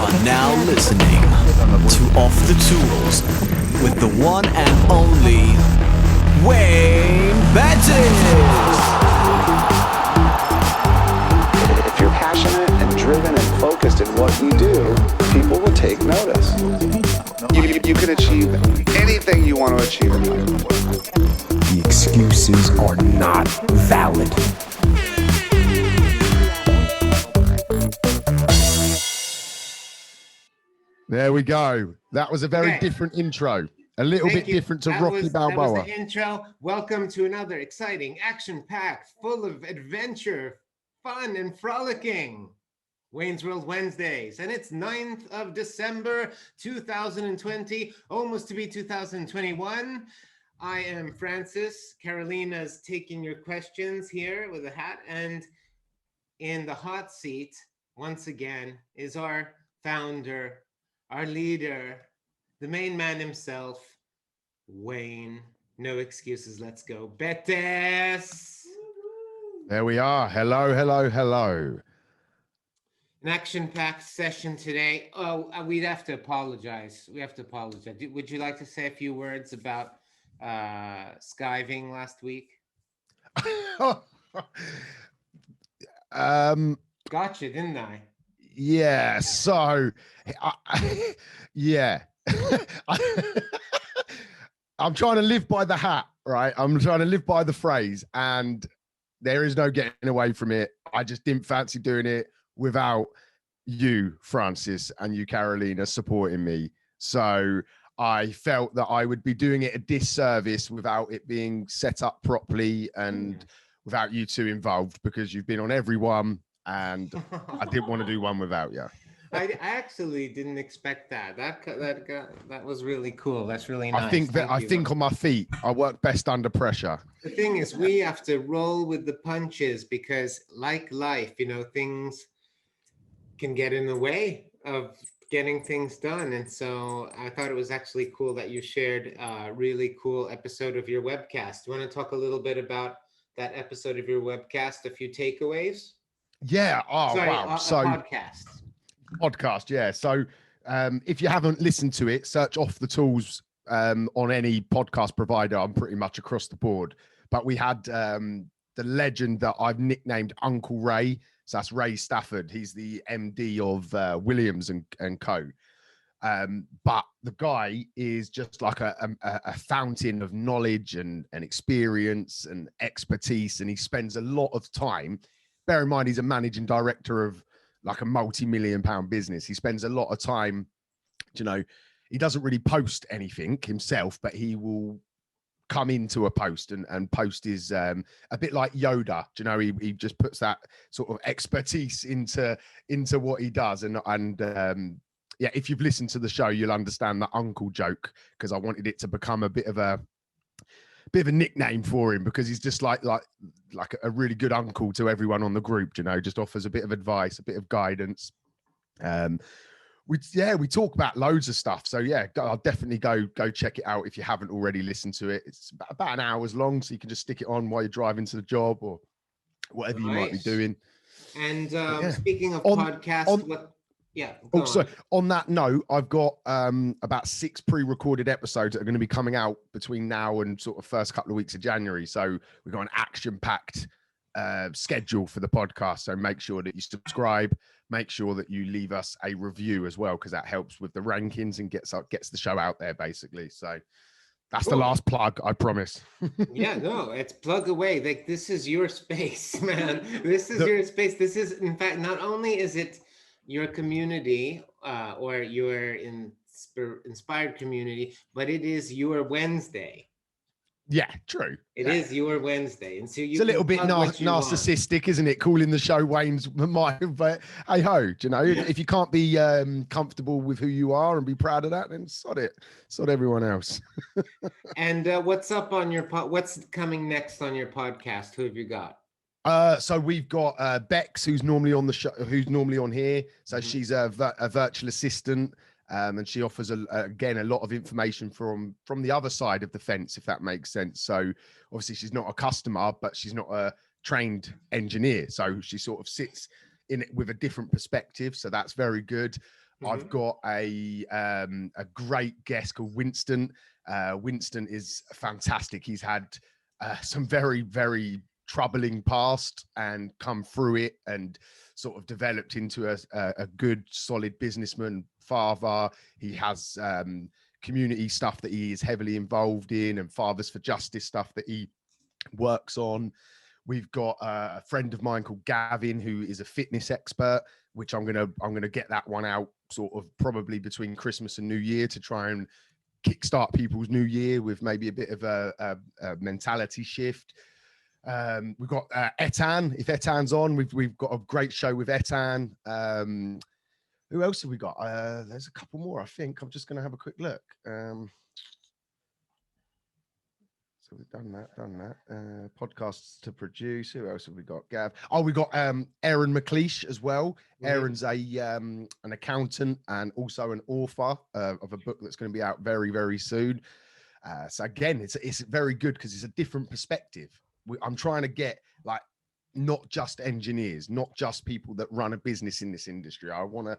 are now listening to Off the Tools with the one and only Wayne Wednesday. If you're passionate and driven and focused in what you do, people will take notice. You can achieve anything you want to achieve in life. The excuses are not valid. There we go. That was a very different intro. A little bit different to Rocky Balboa. That was the intro. Welcome to another exciting, action-packed, full of adventure, fun, and frolicking Wayne's World Wednesdays. And it's 9th of December, 2020, almost to be 2021. I am Francis. Carolina's taking your questions here with a hat. And in the hot seat, once again, is our founder, our leader, the main man himself, Wayne. No excuses, let's go. Betes! There we are. Hello, hello, hello. An action-packed session today. Oh, we'd have to apologize. We have to apologize. Would you like to say a few words about skiving last week? Gotcha, didn't I? Yeah, so, yeah. I'm trying to live by the hat, right? I'm trying to live by the phrase, and there is no getting away from it. I just didn't fancy doing it without you, Francis, and you, Carolina, supporting me. So I felt that I would be doing it a disservice without it being set up properly and without you two involved, because you've been on every one. And I didn't want to do one without you. I actually didn't expect that. That was really cool. That's really nice. I think on my feet. I work best under pressure. The thing is, we have to roll with the punches because, like life, things can get in the way of getting things done. And so I thought it was actually cool that you shared a really cool episode of your webcast. Do you want to talk a little bit about that episode of your webcast? A few takeaways? Yeah. Oh, sorry, wow. Podcast. Yeah. So if you haven't listened to it, search Off the Tools on any podcast provider. I'm pretty much across the board. But we had the legend that I've nicknamed Uncle Ray. So that's Ray Stafford. He's the MD of Williams and Co. But the guy is just like a fountain of knowledge and experience and expertise. And he spends a lot of time. Bear in mind, he's a managing director of like a multi-million-pound business. He spends a lot of time, he doesn't really post anything himself, but he will come into a post and post is a bit like Yoda. He just puts that sort of expertise into what he does. And if you've listened to the show, you'll understand the uncle joke, because I wanted it to become a bit of a nickname for him, because he's just like a really good uncle to everyone on the group, just offers a bit of advice, a bit of guidance. We talk about loads of stuff. So yeah, I'll definitely go check it out if you haven't already listened to it. It's about an hour's long, so you can just stick it on while you're driving to the job or whatever you might be doing. And speaking of podcasts, also, on that note, I've got about 6 pre-recorded episodes that are going to be coming out between now and sort of first couple of weeks of January. So we've got an action-packed schedule for the podcast. So make sure that you subscribe. Make sure that you leave us a review as well, because that helps with the rankings and gets the show out there, basically. So that's the last plug, I promise. Yeah, no, it's plug away. Like, this is your space, man. This is your space. This is, in fact, not only is it your community or your inspired community, but it is your Wednesday. Yeah, true. It is your Wednesday, and so it's a little bit narcissistic, isn't it? Calling the show Wayne's but hey ho, if you can't be comfortable with who you are and be proud of that, then sod it, sod everyone else. And what's up on your what's coming next on your podcast? Who have you got? So we've got Bex, who's normally on the show, who's normally on here. So she's a virtual assistant. And she offers again a lot of information from the other side of the fence, if that makes sense. So obviously she's not a customer, but she's not a trained engineer, so she sort of sits in it with a different perspective. So that's very good. I've got a great guest called Winston. Winston is fantastic. He's had some very, very troubling past and come through it and sort of developed into a good, solid businessman, father. He has community stuff that he is heavily involved in, and Fathers for Justice stuff that he works on. We've got a friend of mine called Gavin, who is a fitness expert, which I'm gonna get that one out sort of probably between Christmas and New Year to try and kickstart people's new year with maybe a bit of a mentality shift. We've got Etan. If Etan's on, we've got a great show with Etan. Who else have we got? There's a couple more, I think. I'm just going to have a quick look. So we've done that. Podcasts to produce. Who else have we got? Gav. Oh, we got Aaron McLeish as well. Aaron's an accountant and also an author of a book that's going to be out very, very soon. So again, it's very good because it's a different perspective. I'm trying to get like not just engineers, not just people that run a business in this industry. I want to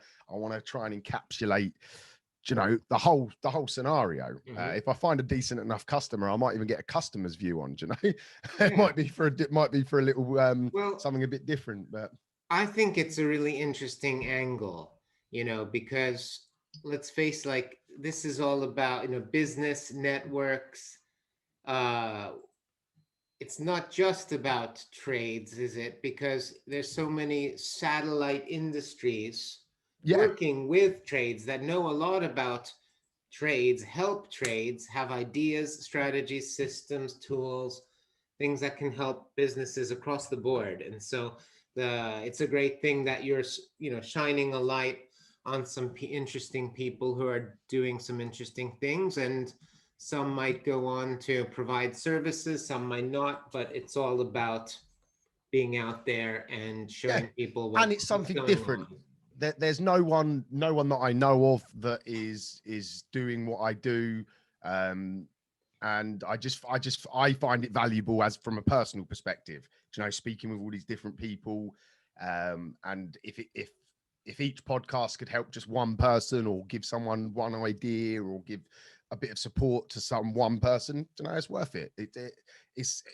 try and encapsulate, you know, the whole scenario. If I find a decent enough customer, I might even get a customer's view on, you know. It might be for a little something a bit different. But I think it's a really interesting angle, you know, because let's face, like, this is all about, you know, business networks. It's not just about trades, is it? Because there's so many satellite industries working with trades that know a lot about trades, help trades, have ideas, strategies, systems, tools, things that can help businesses across the board. And so it's a great thing that you're, you know, shining a light on some interesting people who are doing some interesting things, and some might go on to provide services, some might not, but it's all about being out there and showing people what, and it's something different. There's no one that I know of that is doing what I do, and I find it valuable as from a personal perspective, you know, speaking with all these different people, and if each podcast could help just one person or give someone one idea or give a bit of support to one person, you know, it's worth it.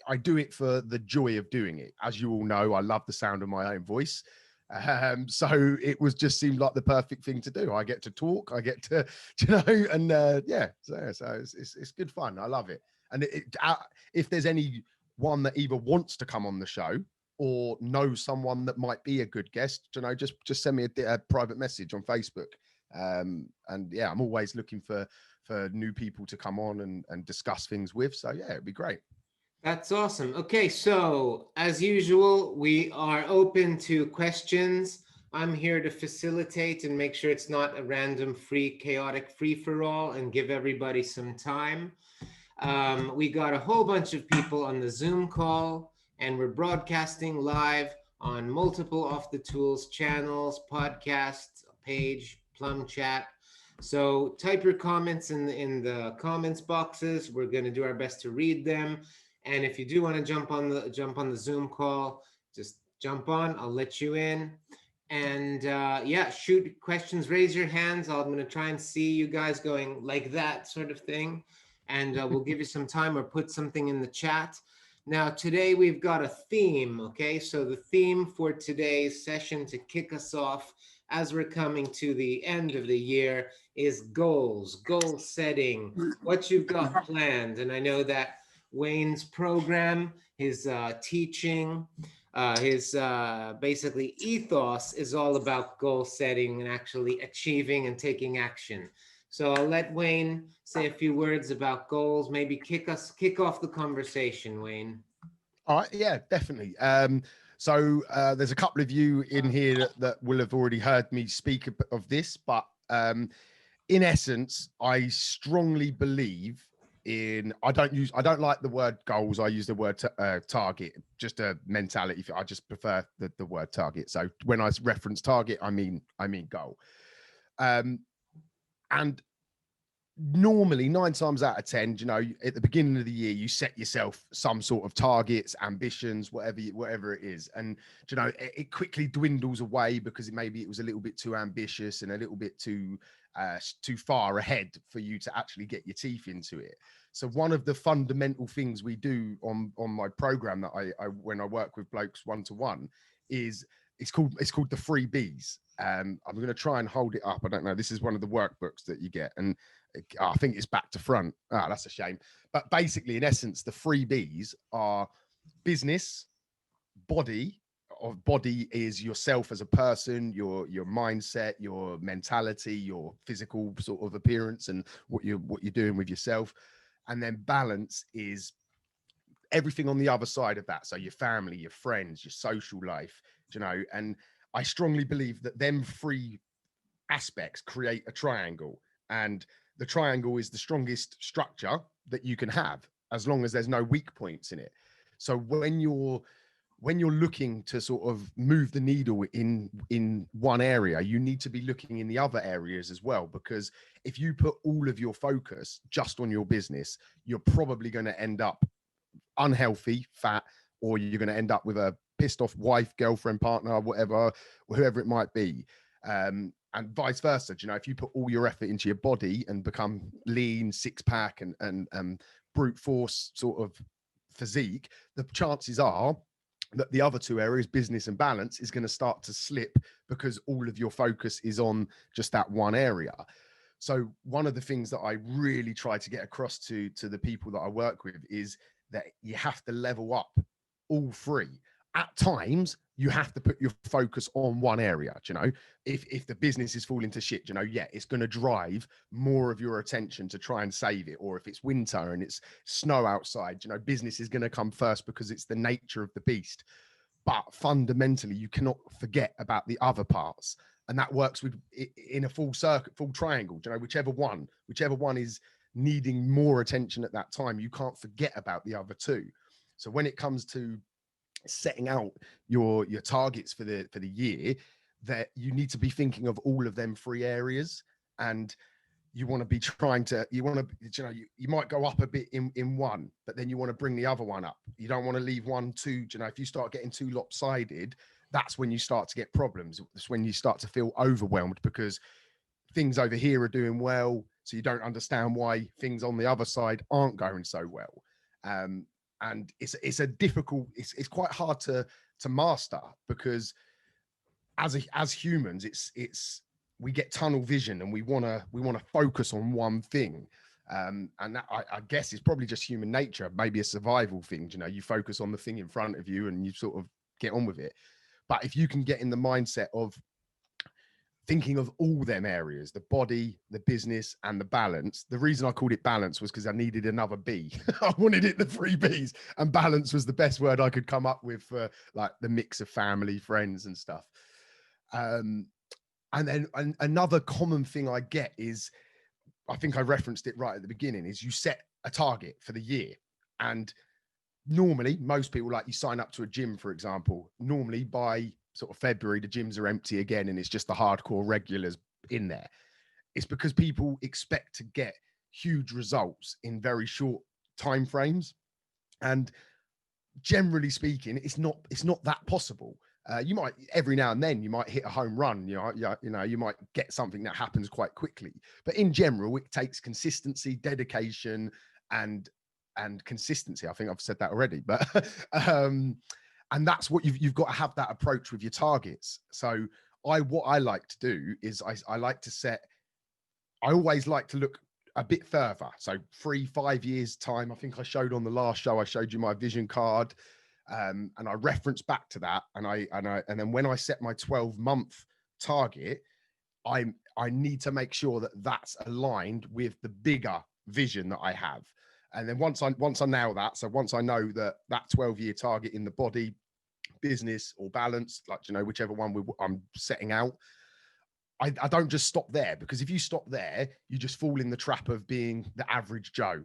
I do it for the joy of doing it. As you all know, I love the sound of my own voice. So it just seemed like the perfect thing to do. I get to talk, I get to, you know, and so it's good fun. I love it. And if there's anyone that either wants to come on the show or knows someone that might be a good guest, you know, just send me a private message on Facebook. And yeah, I'm always looking for new people to come on and discuss things with. So yeah, it'd be great. That's awesome. Okay, so as usual, we are open to questions. I'm here to facilitate and make sure it's not a random, chaotic free-for-all, and give everybody some time. We got a whole bunch of people on the Zoom call, and we're broadcasting live on multiple Off the Tools channels, podcasts, page, Plum Chat. So type your comments in the comments boxes. We're going to do our best to read them. And if you do want to jump on the Zoom call, just jump on. I'll let you in. And yeah, shoot questions, raise your hands. I'm going to try and see you guys going like that sort of thing. And we'll give you some time or put something in the chat. Now, today we've got a theme, okay? So the theme for today's session to kick us off as we're coming to the end of the year is goal setting, what you've got planned. And I know that Wayne's program, his teaching, his basically ethos is all about goal setting and actually achieving and taking action. So I'll let Wayne say a few words about goals, maybe kick off the conversation, Wayne. All right, yeah, definitely. So there's a couple of you in here that will have already heard me speak of this, but in essence, I strongly believe I don't like the word goals. I use the word target, just a mentality. I just prefer the word target. So when I reference target, I mean goal. And normally 9 times out of 10, you know, at the beginning of the year, you set yourself some sort of targets, ambitions, whatever it is. And, you know, it quickly dwindles away because maybe it was a little bit too ambitious and a little bit too far ahead for you to actually get your teeth into it. So one of the fundamental things we do on my program that I when I work with blokes one-to-one is it's called the 3 Bs. I'm going to try and hold it up. I don't know. This is one of the workbooks that you get, and I think it's back to front. That's a shame. But basically, in essence, the 3 Bs are business, body. Body is yourself as a person, your mindset, your mentality, your physical sort of appearance, and what you're doing with yourself. And then balance is everything on the other side of that. So your family, your friends, your social life, you know. And I strongly believe that them 3 aspects create a triangle, and the triangle is the strongest structure that you can have as long as there's no weak points in it. So when you're looking to sort of move the needle in one area, you need to be looking in the other areas as well, because if you put all of your focus just on your business, you're probably going to end up unhealthy, fat, or you're going to end up with a pissed off wife, girlfriend, partner, whatever, whoever it might be. And vice versa. You know, if you put all your effort into your body and become lean, 6-pack and brute force sort of physique, the chances are that the other 2 areas, business and balance, is going to start to slip because all of your focus is on just that one area. So one of the things that I really try to get across to the people that I work with is that you have to level up all 3. At times, you have to put your focus on one area. You know, if the business is falling to shit, you know, yeah, it's going to drive more of your attention to try and save it. Or if it's winter and it's snow outside, you know, business is going to come first because it's the nature of the beast. But fundamentally, you cannot forget about the other parts. And that works with in a full circle, full triangle, you know, whichever one is needing more attention at that time, you can't forget about the other 2. So when it comes to setting out your targets for the year, that you need to be thinking of all of them 3 areas, and you want to be trying to, you might go up a bit in one, but then you want to bring the other one up. You don't want to leave one too, you know, if you start getting too lopsided, that's when you start to get problems. It's when you start to feel overwhelmed because things over here are doing well, so you don't understand why things on the other side aren't going so well. And it's a difficult, it's quite hard to master, because as humans, we get tunnel vision and we want to focus on one thing. And that, I guess, is probably just human nature, maybe a survival thing. You know, you focus on the thing in front of you and you sort of get on with it. But if you can get in the mindset of thinking of all them areas, the body, the business, and the balance. The reason I called it balance was because I needed another B. I wanted it the 3 Bs, and balance was the best word I could come up with for like the mix of family, friends, and stuff. And then another common thing I get is, I think I referenced it right at the beginning, is you set a target for the year. And normally most people, like, you sign up to a gym, for example, normally by sort of February, the gyms are empty again, and it's just the hardcore regulars in there. It's because people expect to get huge results in very short time frames. And generally speaking, it's not that possible. You might, every now and then, you might hit a home run, you might get something that happens quite quickly. But in general, it takes consistency, dedication, and consistency. I think I've said that already, but and that's what you've got to have, that approach with your targets. So what I like to do is I like to set, I always like to look a bit further. So 3-5 years time. I think I showed on the last show, I showed you my vision card, and I reference back to that. And then when I set my 12-month target, I need to make sure that that's aligned with the bigger vision that I have. And then once I nail that, so once I know that 12-year target in the body, business, or balance, like, whichever one I'm setting out, I don't just stop there, because if you stop there, you just fall in the trap of being the average Joe.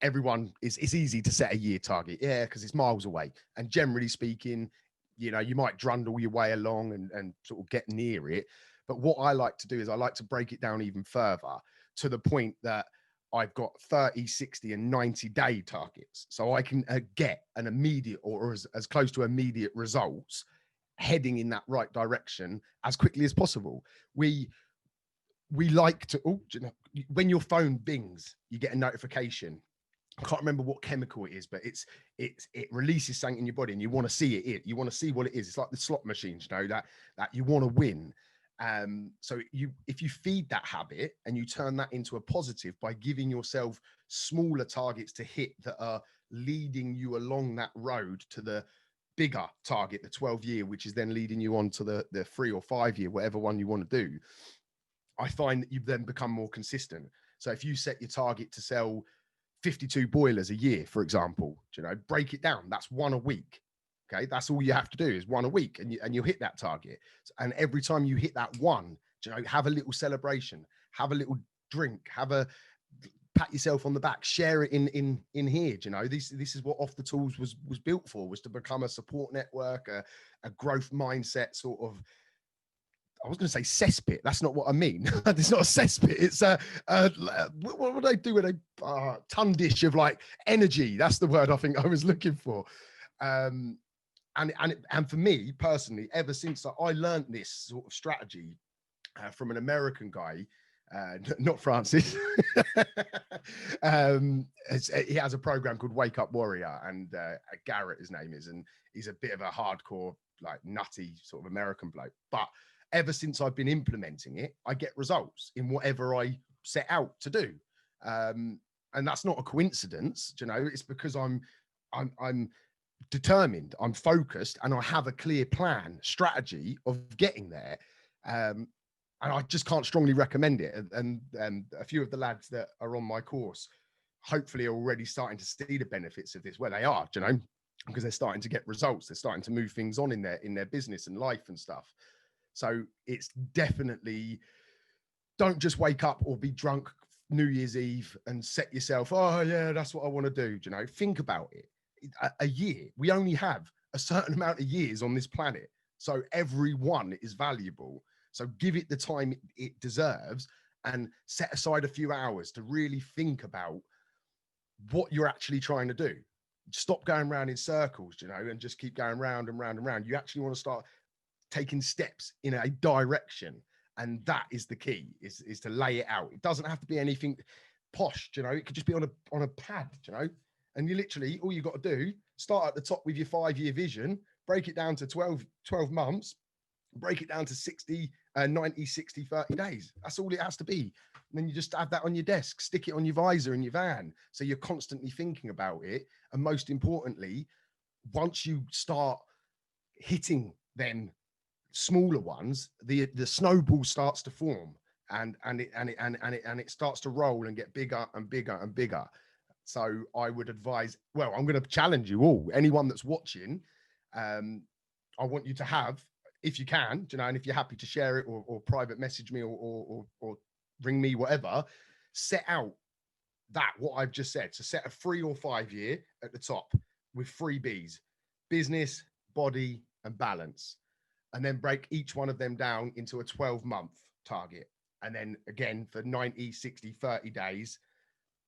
Everyone it's easy to set a year target, because it's miles away. And generally speaking, you might drundle your way along and sort of get near it. But what I like to do is I like to break it down even further. to the point that I've got 30, 60 and 90 day targets. So I can get an immediate or as close to immediate results heading in that right direction as quickly as possible. We like to, when your phone bings, you get a notification. I can't remember what chemical it is, but it releases something in your body and you want to see it. You want to see what it is. It's like the slot machines, that you want to win. So if you feed that habit and you turn that into a positive by giving yourself smaller targets to hit that are leading you along that road to the bigger target, the 12-year, which is then leading you on to the 3 or 5 year, whatever one you want to do, I find that you then become more consistent. So if you set your target to sell 52 boilers a year, for example, break it down. That's one a week. Okay, that's all you have to do is one a week, and you'll hit that target. And every time you hit that one, have a little celebration, have a little drink, pat yourself on the back, share it in here. This is what Off the Tools was built for, was to become a support network, a growth mindset sort of. I was going to say cesspit. That's not what I mean. It's not a cesspit. It's what would they do with a ton dish of like energy? That's the word I think I was looking for. And for me personally, ever since I learned this sort of strategy from an American guy, not Francis, he has a program called Wake Up Warrior, and Garrett, his name is, and he's a bit of a hardcore, like nutty sort of American bloke. But ever since I've been implementing it, I get results in whatever I set out to do, and that's not a coincidence. It's because I'm determined, I'm focused, and I have a clear plan, strategy of getting there. And I just can't strongly recommend it. And a few of the lads that are on my course, hopefully are already starting to see the benefits of this. Well, they are, because they're starting to get results. They're starting to move things on in their business and life and stuff. So it's definitely, don't just wake up or be drunk New Year's Eve and set yourself, oh yeah, that's what I want to do. Think about it. A year, we only have a certain amount of years on this planet. So every one is valuable. So give it the time it deserves and set aside a few hours to really think about what you're actually trying to do. Stop going around in circles, and just keep going round and round and round. You actually want to start taking steps in a direction. And that is the key, is to lay it out. It doesn't have to be anything posh, it could just be on a pad, and you literally, all you got to do, start at the top with your 5-year vision, break it down to 12 months, break it down to 60, 90, 60, 30 days. That's all it has to be. And then you just have that on your desk, stick it on your visor in your van. So you're constantly thinking about it. And most importantly, once you start hitting them smaller ones, the snowball starts to form, and it starts to roll and get bigger and bigger and bigger. So I would advise, well, I'm going to challenge you all, anyone that's watching, I want you to have, if you can, and if you're happy to share it or private message me or ring me, whatever, set out what I've just said. So set a 3 or 5 year at the top with 3 Bs: business, body, and balance. And then break each one of them down into a 12-month target. And then again for 90, 60, 30 days,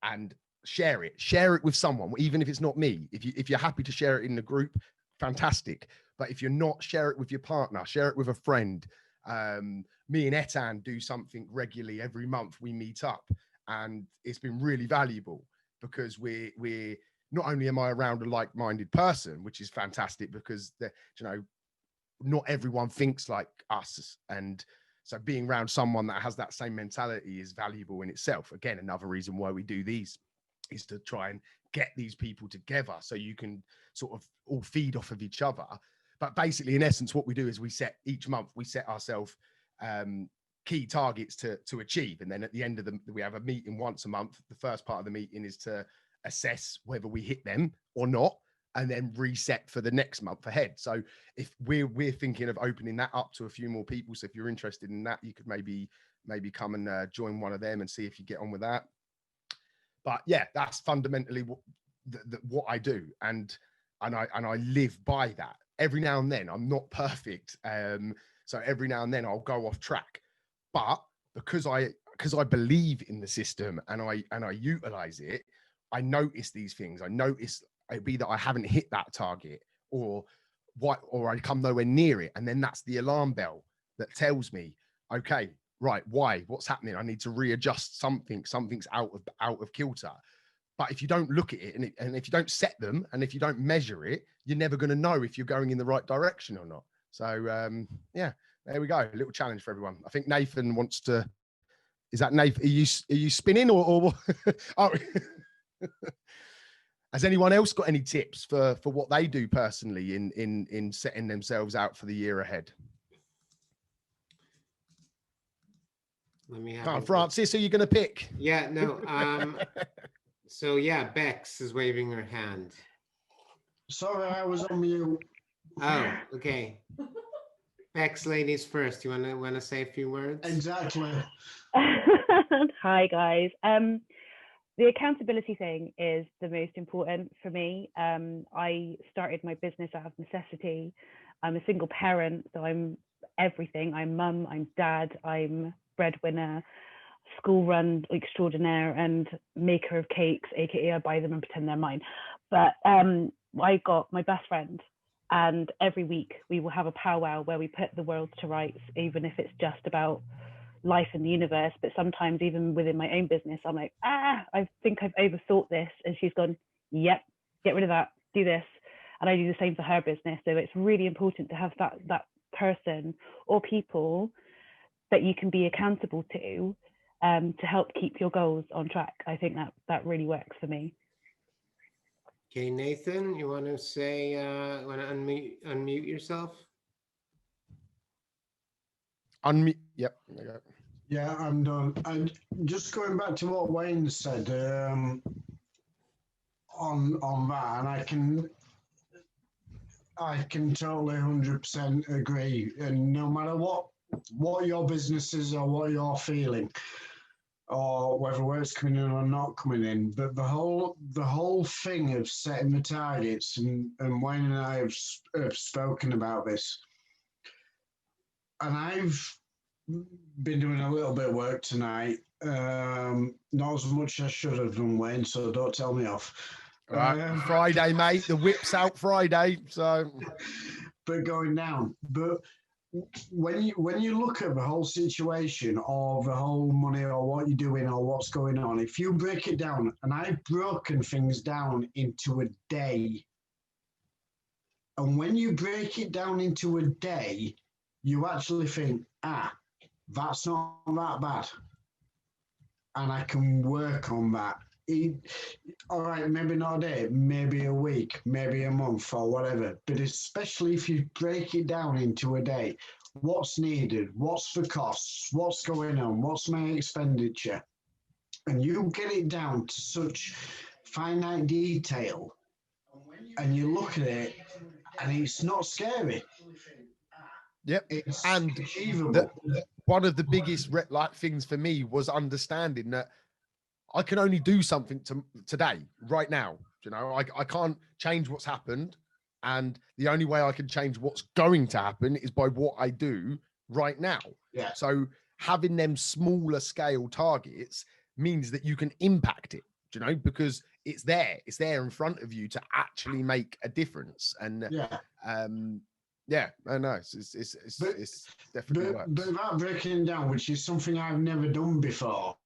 and share it with someone, even if it's not me. If you're happy to share it in the group, fantastic. But if you're not, share it with your partner, share it with a friend. Me and Etan do something regularly. Every month we meet up, and it's been really valuable because we're not only am I around a like-minded person, which is fantastic because not everyone thinks like us, and so being around someone that has that same mentality is valuable in itself. Again, another reason why we do these is to try and get these people together so you can sort of all feed off of each other. But basically, in essence, what we do is each month we set ourselves key targets to achieve, and then at the end of we have a meeting once a month. The first part of the meeting is to assess whether we hit them or not, and then reset for the next month ahead. So if we're thinking of opening that up to a few more people, so if you're interested in that, you could maybe come and join one of them and see if you get on with that. But yeah, that's fundamentally what I do, and I live by that. Every now and then, I'm not perfect, so every now and then I'll go off track. But because I because I believe in the system and I utilize it, I notice these things. I notice it'd be that I haven't hit that target or I come nowhere near it. And then that's the alarm bell that tells me, okay, right, why? What's happening? I need to readjust something. Something's out of kilter. But if you don't look at it and if you don't set them and if you don't measure it, you're never going to know if you're going in the right direction or not. So yeah, there we go. A little challenge for everyone. I think Nathan wants to. Is that Nathan? Are you spinning or oh. Has anyone else got any tips for what they do personally in setting themselves out for the year ahead? Let me have Come on, Francis, who are you going to pick? Yeah, no. So yeah, Bex is waving her hand. Sorry, I was on mute. Oh, okay. Bex, ladies first. You wanna say a few words? Exactly. Hi guys. The accountability thing is the most important for me. I started my business out of necessity. I'm a single parent, so I'm everything. I'm mum, I'm dad, I'm breadwinner, school run extraordinaire, and maker of cakes, aka I buy them and pretend they're mine. But I got my best friend, and every week we will have a powwow where we put the world to rights, even if it's just about life in the universe. But sometimes even within my own business, I'm like, I think I've overthought this, and she's gone, yep, get rid of that, do this. And I do the same for her business. So it's really important to have that person or people that you can be accountable to help keep your goals on track. I think that really works for me. Okay, Nathan, you want to say, want to unmute yourself? Unmute. Yep. There you go. Yeah, I'm done. And just going back to what Wayne said on that, and I can totally 100% agree. And no matter what your business is or what you're feeling, or whether work's coming in or not coming in, but the whole thing of setting the targets, and Wayne and I have spoken about this, and I've been doing a little bit of work tonight, not as much as I should have done, Wayne, so don't tell me off. Friday, mate, the whip's out Friday, so but going down. But when you look at the whole situation or the whole money or what you're doing or what's going on, if you break it down, and I've broken things down into a day, and when you break it down into a day, you actually think, that's not that bad, and I can work on that. All right, maybe not a day, maybe a week, maybe a month or whatever, but especially if you break it down into a day, what's needed, what's the costs, what's going on, what's my expenditure, and you get it down to such finite detail, and you look at it and it's not scary. Yep. It's and achievable. One of the biggest things for me was understanding that I can only do something today, right now. You know, I can't change what's happened, and the only way I can change what's going to happen is by what I do right now. Yeah. So having them smaller scale targets means that you can impact it, you know, because it's there in front of you to actually make a difference. And yeah, I know it's definitely works. But that breaking down, which is something I've never done before,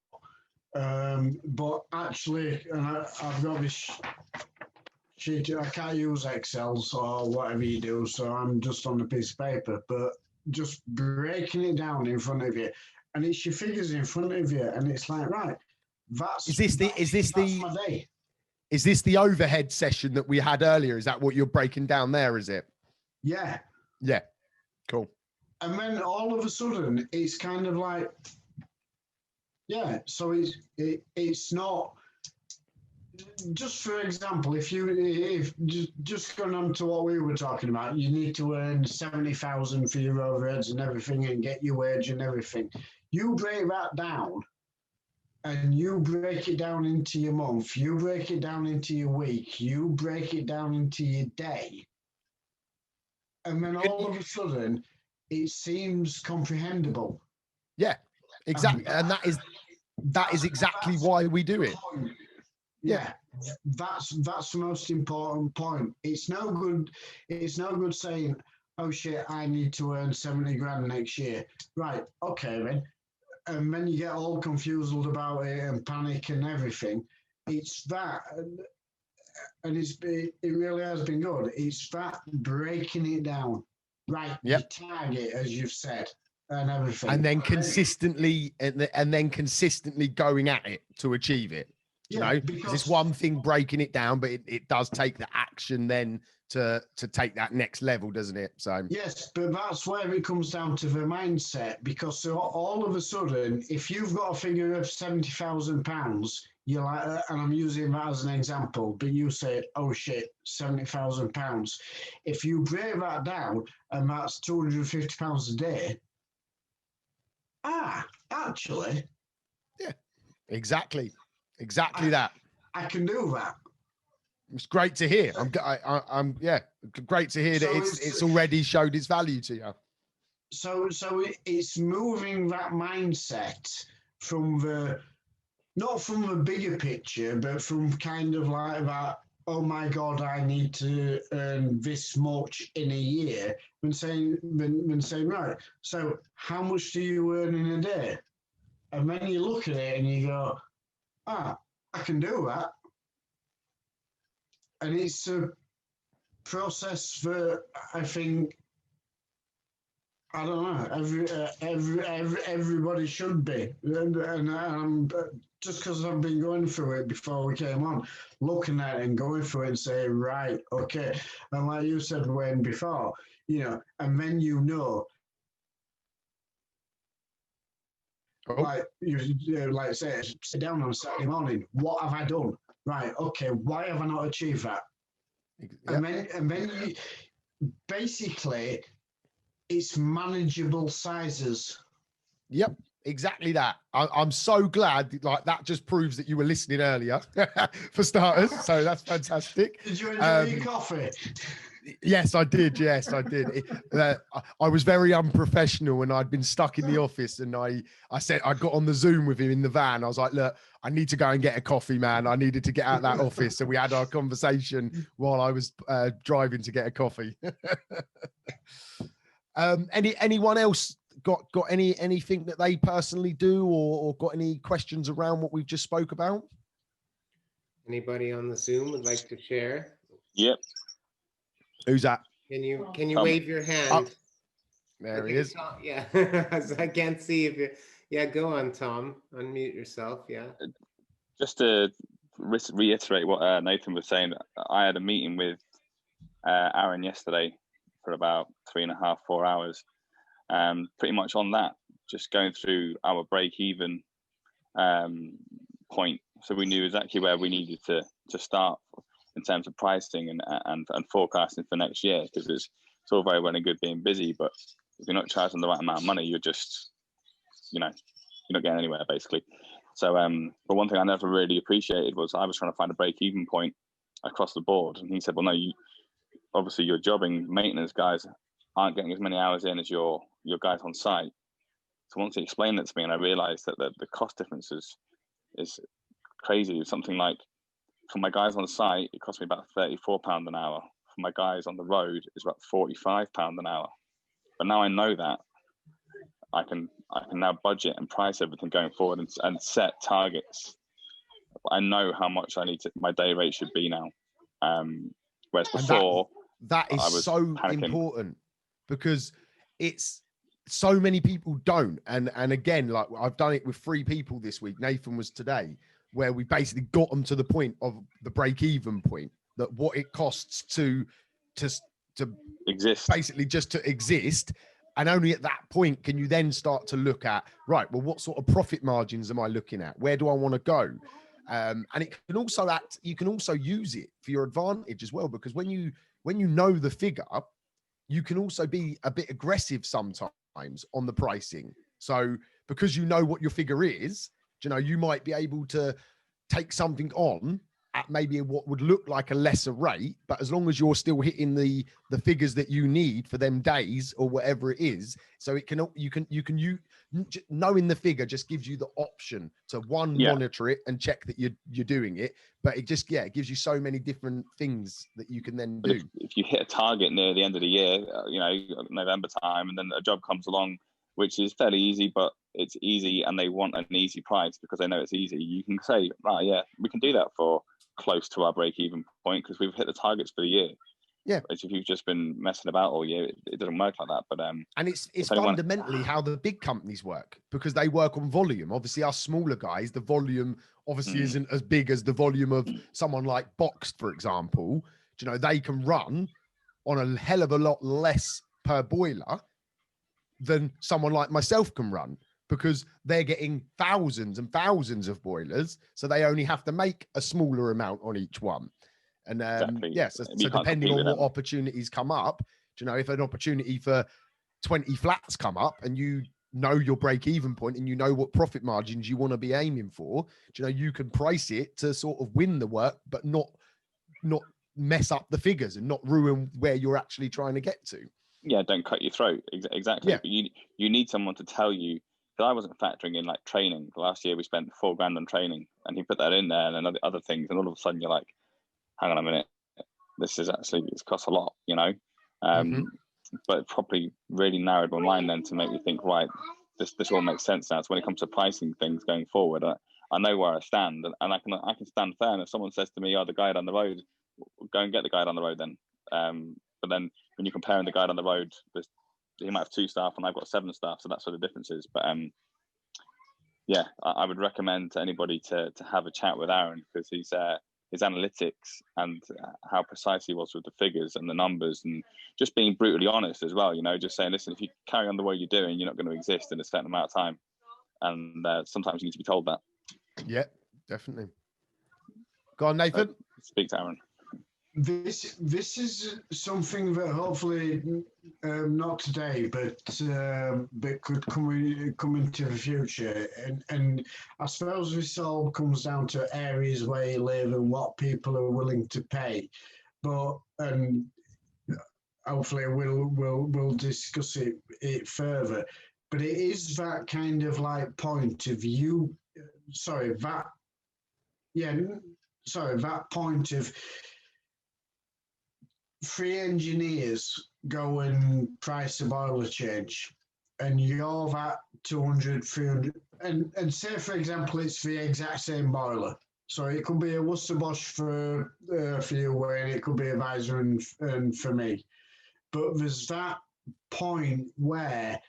but actually, and I've got this sheet. I can't use Excels or whatever you do, so I'm just on a piece of paper. But just breaking it down in front of you, and it's your figures in front of you, and it's like, right, that's my day. Is this the overhead session that we had earlier? Is that what you're breaking down there? Is it? Yeah. Yeah. Cool. And then all of a sudden, it's kind of like, yeah. So it's not. Just for example, if just going on to what we were talking about, you need to earn 70,000 for your overheads and everything, and get your wage and everything. You break that down, and you break it down into your month. You break it down into your week. You break it down into your day, and then all of a sudden, it seems comprehensible. Yeah, exactly, and that is exactly why we do it. Yeah, that's the most important point. It's no good. It's no good saying, "Oh shit, I need to earn 70 grand next year." Right? Okay, then. And then you get all confused about it and panic and everything. It's that, and it really has been good. It's that breaking it down, right? Yep. Your target, as you've said, and everything, And then consistently going at it to achieve it. You know, because it's one thing breaking it down, but it does take the action then to take that next level, doesn't it? So yes, but that's where it comes down to the mindset, because all of a sudden, if you've got a figure of £70,000, you're like, and I'm using that as an example, but you say, oh shit, £70,000. If you break that down and that's £250 a day, actually, yeah, exactly that. I can do that. It's great to hear. I'm great to hear that it's already showed its value to you. So it's moving that mindset from not from the bigger picture, but from kind of like that, oh my God, I need to earn this much in a year. When saying, right, so how much do you earn in a day? And then you look at it and you go, I can do that. And it's a process that I think, I don't know, everybody should be. And just because I've been going through it before we came on, looking at it and going through it and saying, right, okay. And like you said, Wayne, before, you know, and then you know, like you like say, sit down on a Saturday morning, what have I done? Right, okay, why have I not achieved that? Yep. And then you, basically, it's manageable sizes. Yep, exactly that. I'm so glad, like that just proves that you were listening earlier, for starters. So that's fantastic. Did you enjoy your coffee? Yes, I did. Yes, I did. I was very unprofessional and I'd been stuck in the office, and I said, I got on the Zoom with him in the van. I was like, look, I need to go and get a coffee, man. I needed to get out of that office. So we had our conversation while I was driving to get a coffee. Anyone else got anything that they personally do or got any questions around what we've just spoke about? Anybody on the Zoom would like to share? Yep. Who's that? Can you wave your hand? Oh, there he is. Tom, yeah. I can't see if you. Yeah, go on, Tom. Unmute yourself. Yeah. Just to reiterate what Nathan was saying, I had a meeting with Aaron yesterday for about 3.5, 4 hours. Pretty much on that, just going through our break-even point, so we knew exactly where we needed to start in terms of pricing and forecasting for next year, because it's all very well and good being busy, but if you're not charging the right amount of money, you're just, you're not getting anywhere basically. So, but one thing I never really appreciated was I was trying to find a break-even point across the board, and he said, well, no, obviously your jobbing maintenance guys aren't getting as many hours in as your guys on site. So once he explained that to me, and I realized that the cost difference is crazy. It's something like, for my guys on site, it cost me about £34 an hour. For my guys on the road, it's about £45 an hour. But now I know that, I can now budget and price everything going forward and set targets. I know how much my day rate should be now. Whereas before, that is so panicking. Important, because it's so many people don't. And again, like I've done it with 3 people this week. Nathan was today, where we basically got them to the point of the break-even point, that what it costs to exist, basically just to exist. And only at that point can you then start to look at, right, well, what sort of profit margins am I looking at? Where do I want to go? And it can also you can also use it for your advantage as well, because when you know the figure, you can also be a bit aggressive sometimes on the pricing. So because you know what your figure is, you might be able to take something on at maybe what would look like a lesser rate, but as long as you're still hitting the figures that you need for them days or whatever it is, so it can knowing the figure just gives you the option to monitor it and check that you're doing it, but it just it gives you so many different things that you can then do. If you hit a target near the end of the year, November time, and then a job comes along which is fairly easy, but it's easy and they want an easy price because they know it's easy, you can say, right, yeah, we can do that for close to our break-even point because we've hit the targets for the year. Yeah. But if you've just been messing about all year, it doesn't work like that. But and it's fundamentally how the big companies work, because they work on volume. Obviously, our smaller guys, the volume obviously isn't as big as the volume of someone like Boxed, for example. They can run on a hell of a lot less per boiler than someone like myself can run, because they're getting thousands and thousands of boilers, so they only have to make a smaller amount on each one. And exactly. so depending on what opportunities come up, if an opportunity for 20 flats come up and you know your break-even point and you know what profit margins you want to be aiming for, you can price it to sort of win the work, but not mess up the figures and not ruin where you're actually trying to get to. Yeah, don't cut your throat. Exactly. Yeah. But you need someone to tell you, because I wasn't factoring in like training. Last year we spent $4,000 on training, and he put that in there and then other things, and all of a sudden you're like, hang on a minute, it's cost a lot, but it probably really narrowed my mind then to make me think, right, this all makes sense now. So when it comes to pricing things going forward, I know where I stand, and I can stand firm. If someone says to me, the guy down the road, go and get the guy down the road then. But then when you're comparing the guy down the road, he might have 2 staff and I've got 7 staff, so that's where the difference is. But I would recommend to anybody to have a chat with Aaron, because his analytics and how precise he was with the figures and the numbers, and just being brutally honest as well, just saying, listen, if you carry on the way you're doing, you're not going to exist in a certain amount of time. And sometimes you need to be told that. Yeah, definitely. Go on, Nathan. Speak to Aaron. This is something that hopefully not today, but could come into the future, and I suppose this all comes down to areas where you live and what people are willing to pay, and hopefully we'll discuss it further. But it is that kind of like point of view. That point of 3 engineers go and price a boiler change, and you're that 200, 300, and say, for example, it's the exact same boiler. So it could be a Worcester Bosch for you, and it could be a Visor and for me. But there's that point where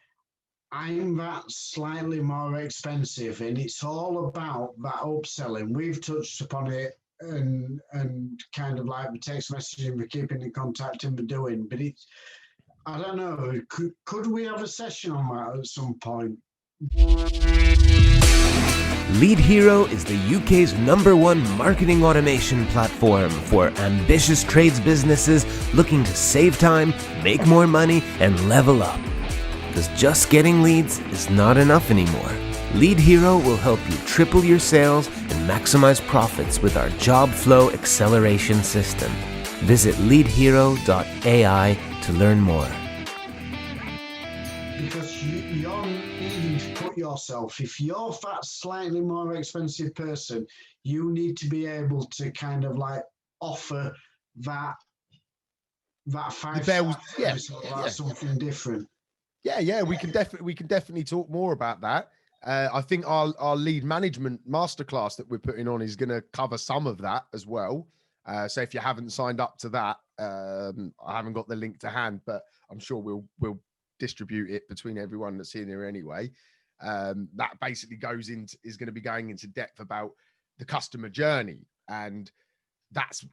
I'm that slightly more expensive, and it's all about that upselling. We've touched upon it, and kind of like the text messaging, we're keeping in contact and we're doing, but I don't know, could we have a session on that at some point? Lead Hero is the UK's #1 marketing automation platform for ambitious trades businesses looking to save time, make more money, and level up. Because just getting leads is not enough anymore. Lead Hero will help you triple your sales and maximize profits with our job flow acceleration system. Visit leadhero.ai to learn more. Because you're needing to put yourself, if you're that slightly more expensive person, you need to be able to kind of like offer that 5-star service or something different. Yeah, we can definitely talk more about that. I think our lead management masterclass that we're putting on is going to cover some of that as well. So if you haven't signed up to that, I haven't got the link to hand, but I'm sure we'll distribute it between everyone that's in here anyway. That basically is going to be going into depth about the customer journey, and that's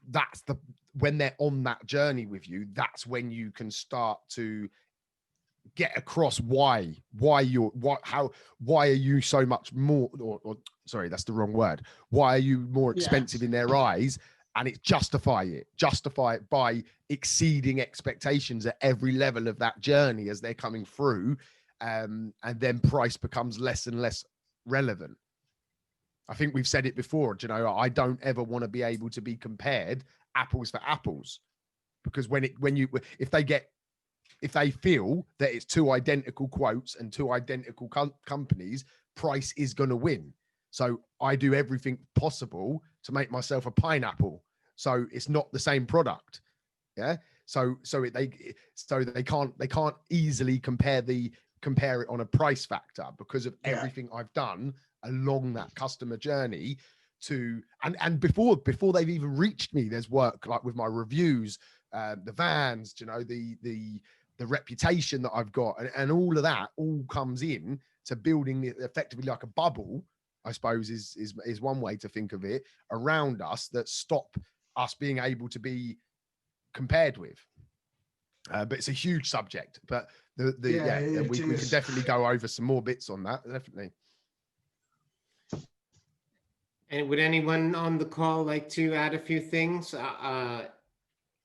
when they're on that journey with you, that's when you can start to get across why are you so much more, or sorry, that's the wrong word. Why are you more expensive in their eyes? And it's justify it by exceeding expectations at every level of that journey as they're coming through. And then price becomes less and less relevant. I think we've said it before, you know, I don't ever want to be able to be compared apples for apples, because if they feel that it's two identical quotes and two identical companies, price is going to win. So I do everything possible to make myself a pineapple, so it's not the same product. Yeah. So they can't easily compare it on a price factor, because of everything I've done along that customer journey and before they've even reached me. There's work like with my reviews, the vans, you know, the reputation that I've got, and all of that all comes in to building it effectively like a bubble, I suppose is one way to think of it, around us, that stop us being able to be compared with. But it's a huge subject, but we can definitely go over some more bits on that, definitely. And would anyone on the call like to add a few things? I'll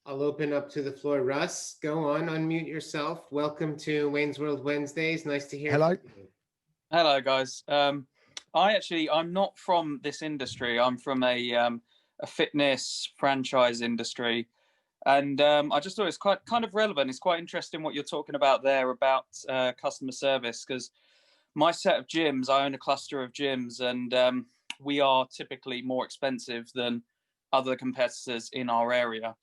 open up to the floor. Russ, go on, unmute yourself. Welcome to Wayne's World Wednesdays. Nice to hear. Hello. Hello, guys. I'm not from this industry. I'm from a fitness franchise industry. And I just thought it's quite kind of relevant. It's quite interesting what you're talking about there about customer service, because my set of gyms, I own a cluster of gyms, and we are typically more expensive than other competitors in our area.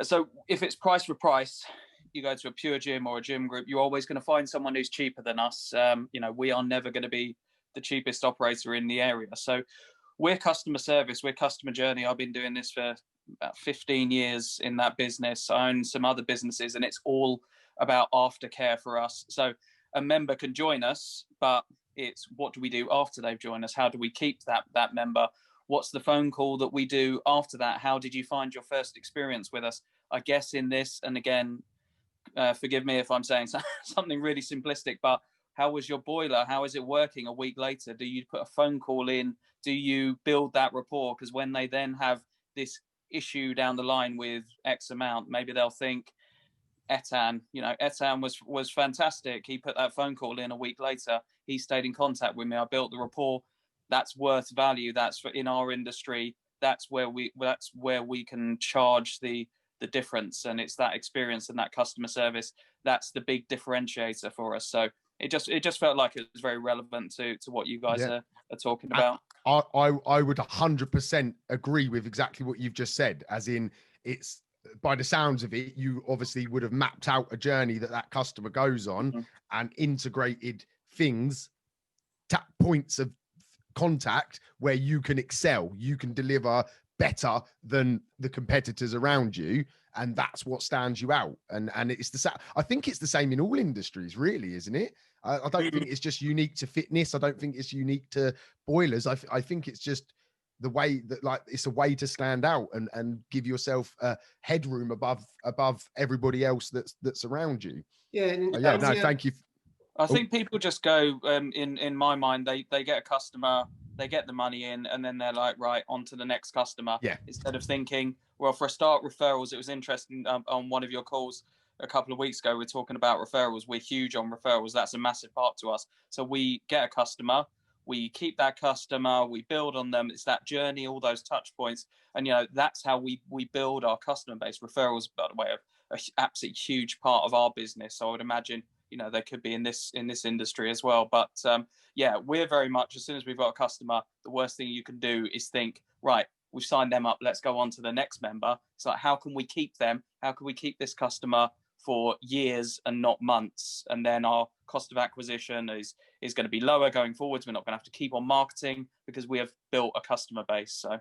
So if it's price for price, you go to a pure gym or a gym group, you're always going to find someone who's cheaper than us. You know, we are never going to be the cheapest operator in the area. So we're customer service, we're customer journey. I've been doing this for about 15 years in that business. I own some other businesses, and it's all about aftercare for us. So a member can join us, but it's what do we do after they've joined us? How do we keep that member? What's the phone call that we do after that? How did you find your first experience with us? I guess in this, and again, forgive me if I'm saying something really simplistic, but how was your boiler? How is it working a week later? Do you put a phone call in? Do you build that rapport? Because when they then have this issue down the line with X amount, maybe they'll think, Etan was fantastic. He put that phone call in a week later. He stayed in contact with me. I built the rapport. That's worth value. That's in our industry. That's where we can charge the difference. And it's that experience and that customer service. That's the big differentiator for us. So it just felt like it was very relevant to what you guys are talking about. I would 100% agree with exactly what you've just said, as in, it's, by the sounds of it, you obviously would have mapped out a journey that customer goes on and integrated things, points of contact where you can excel, you can deliver better than the competitors around you, and that's what stands you out. And it's I think it's the same in all industries, really, isn't it? I don't think it's just unique to fitness. I don't think it's unique to boilers. I think it's just the way that, like, it's a way to stand out and give yourself a headroom above everybody else that's around you. Thank you. I think people just go, in my mind, they get a customer, they get the money in, and then they're like, right, on to the next customer. Yeah. Instead of thinking, well, for a start, referrals. It was interesting on one of your calls a couple of weeks ago, we're talking about referrals. We're huge on referrals. That's a massive part to us. So we get a customer, we keep that customer, we build on them. It's that journey, all those touch points. And, you know, that's how we build our customer base. Referrals, by the way, are an absolutely huge part of our business. So I would imagine, you know, they could be in this industry as well. But we're very much, as soon as we've got a customer, the worst thing you can do is think, right, we've signed them up, let's go on to the next member. It's like, how can we keep them? How can we keep this customer for years and not months? And then our cost of acquisition is going to be lower going forwards. We're not going to have to keep on marketing because we have built a customer base. So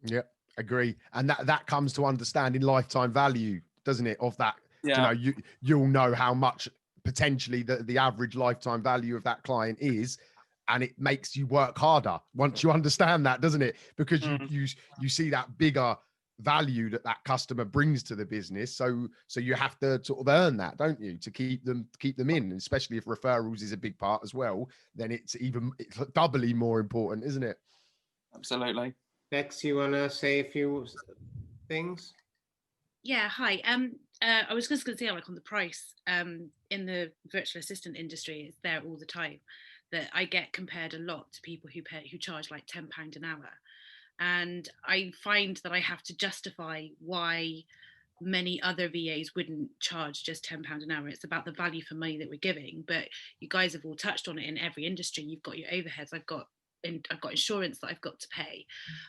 yeah, agree. And that comes to understanding lifetime value, doesn't it, of that? Yeah. You know, you'll know how much potentially the average lifetime value of that client is, and it makes you work harder once you understand that, doesn't it? Because you see that bigger value that customer brings to the business, so you have to sort of earn that, don't you, to keep them in. And especially if referrals is a big part as well, then it's doubly more important, isn't it? Absolutely. Bex, you want to say a few things? Yeah, hi. I was just going to say, like, on the price, in the virtual assistant industry, it's there all the time. that I get compared a lot to people who charge like £10 an hour. And I find that I have to justify why many other VAs wouldn't charge just £10 an hour. It's about the value for money that we're giving. But you guys have all touched on it. In every industry, you've got your overheads. I've got insurance that I've got to pay.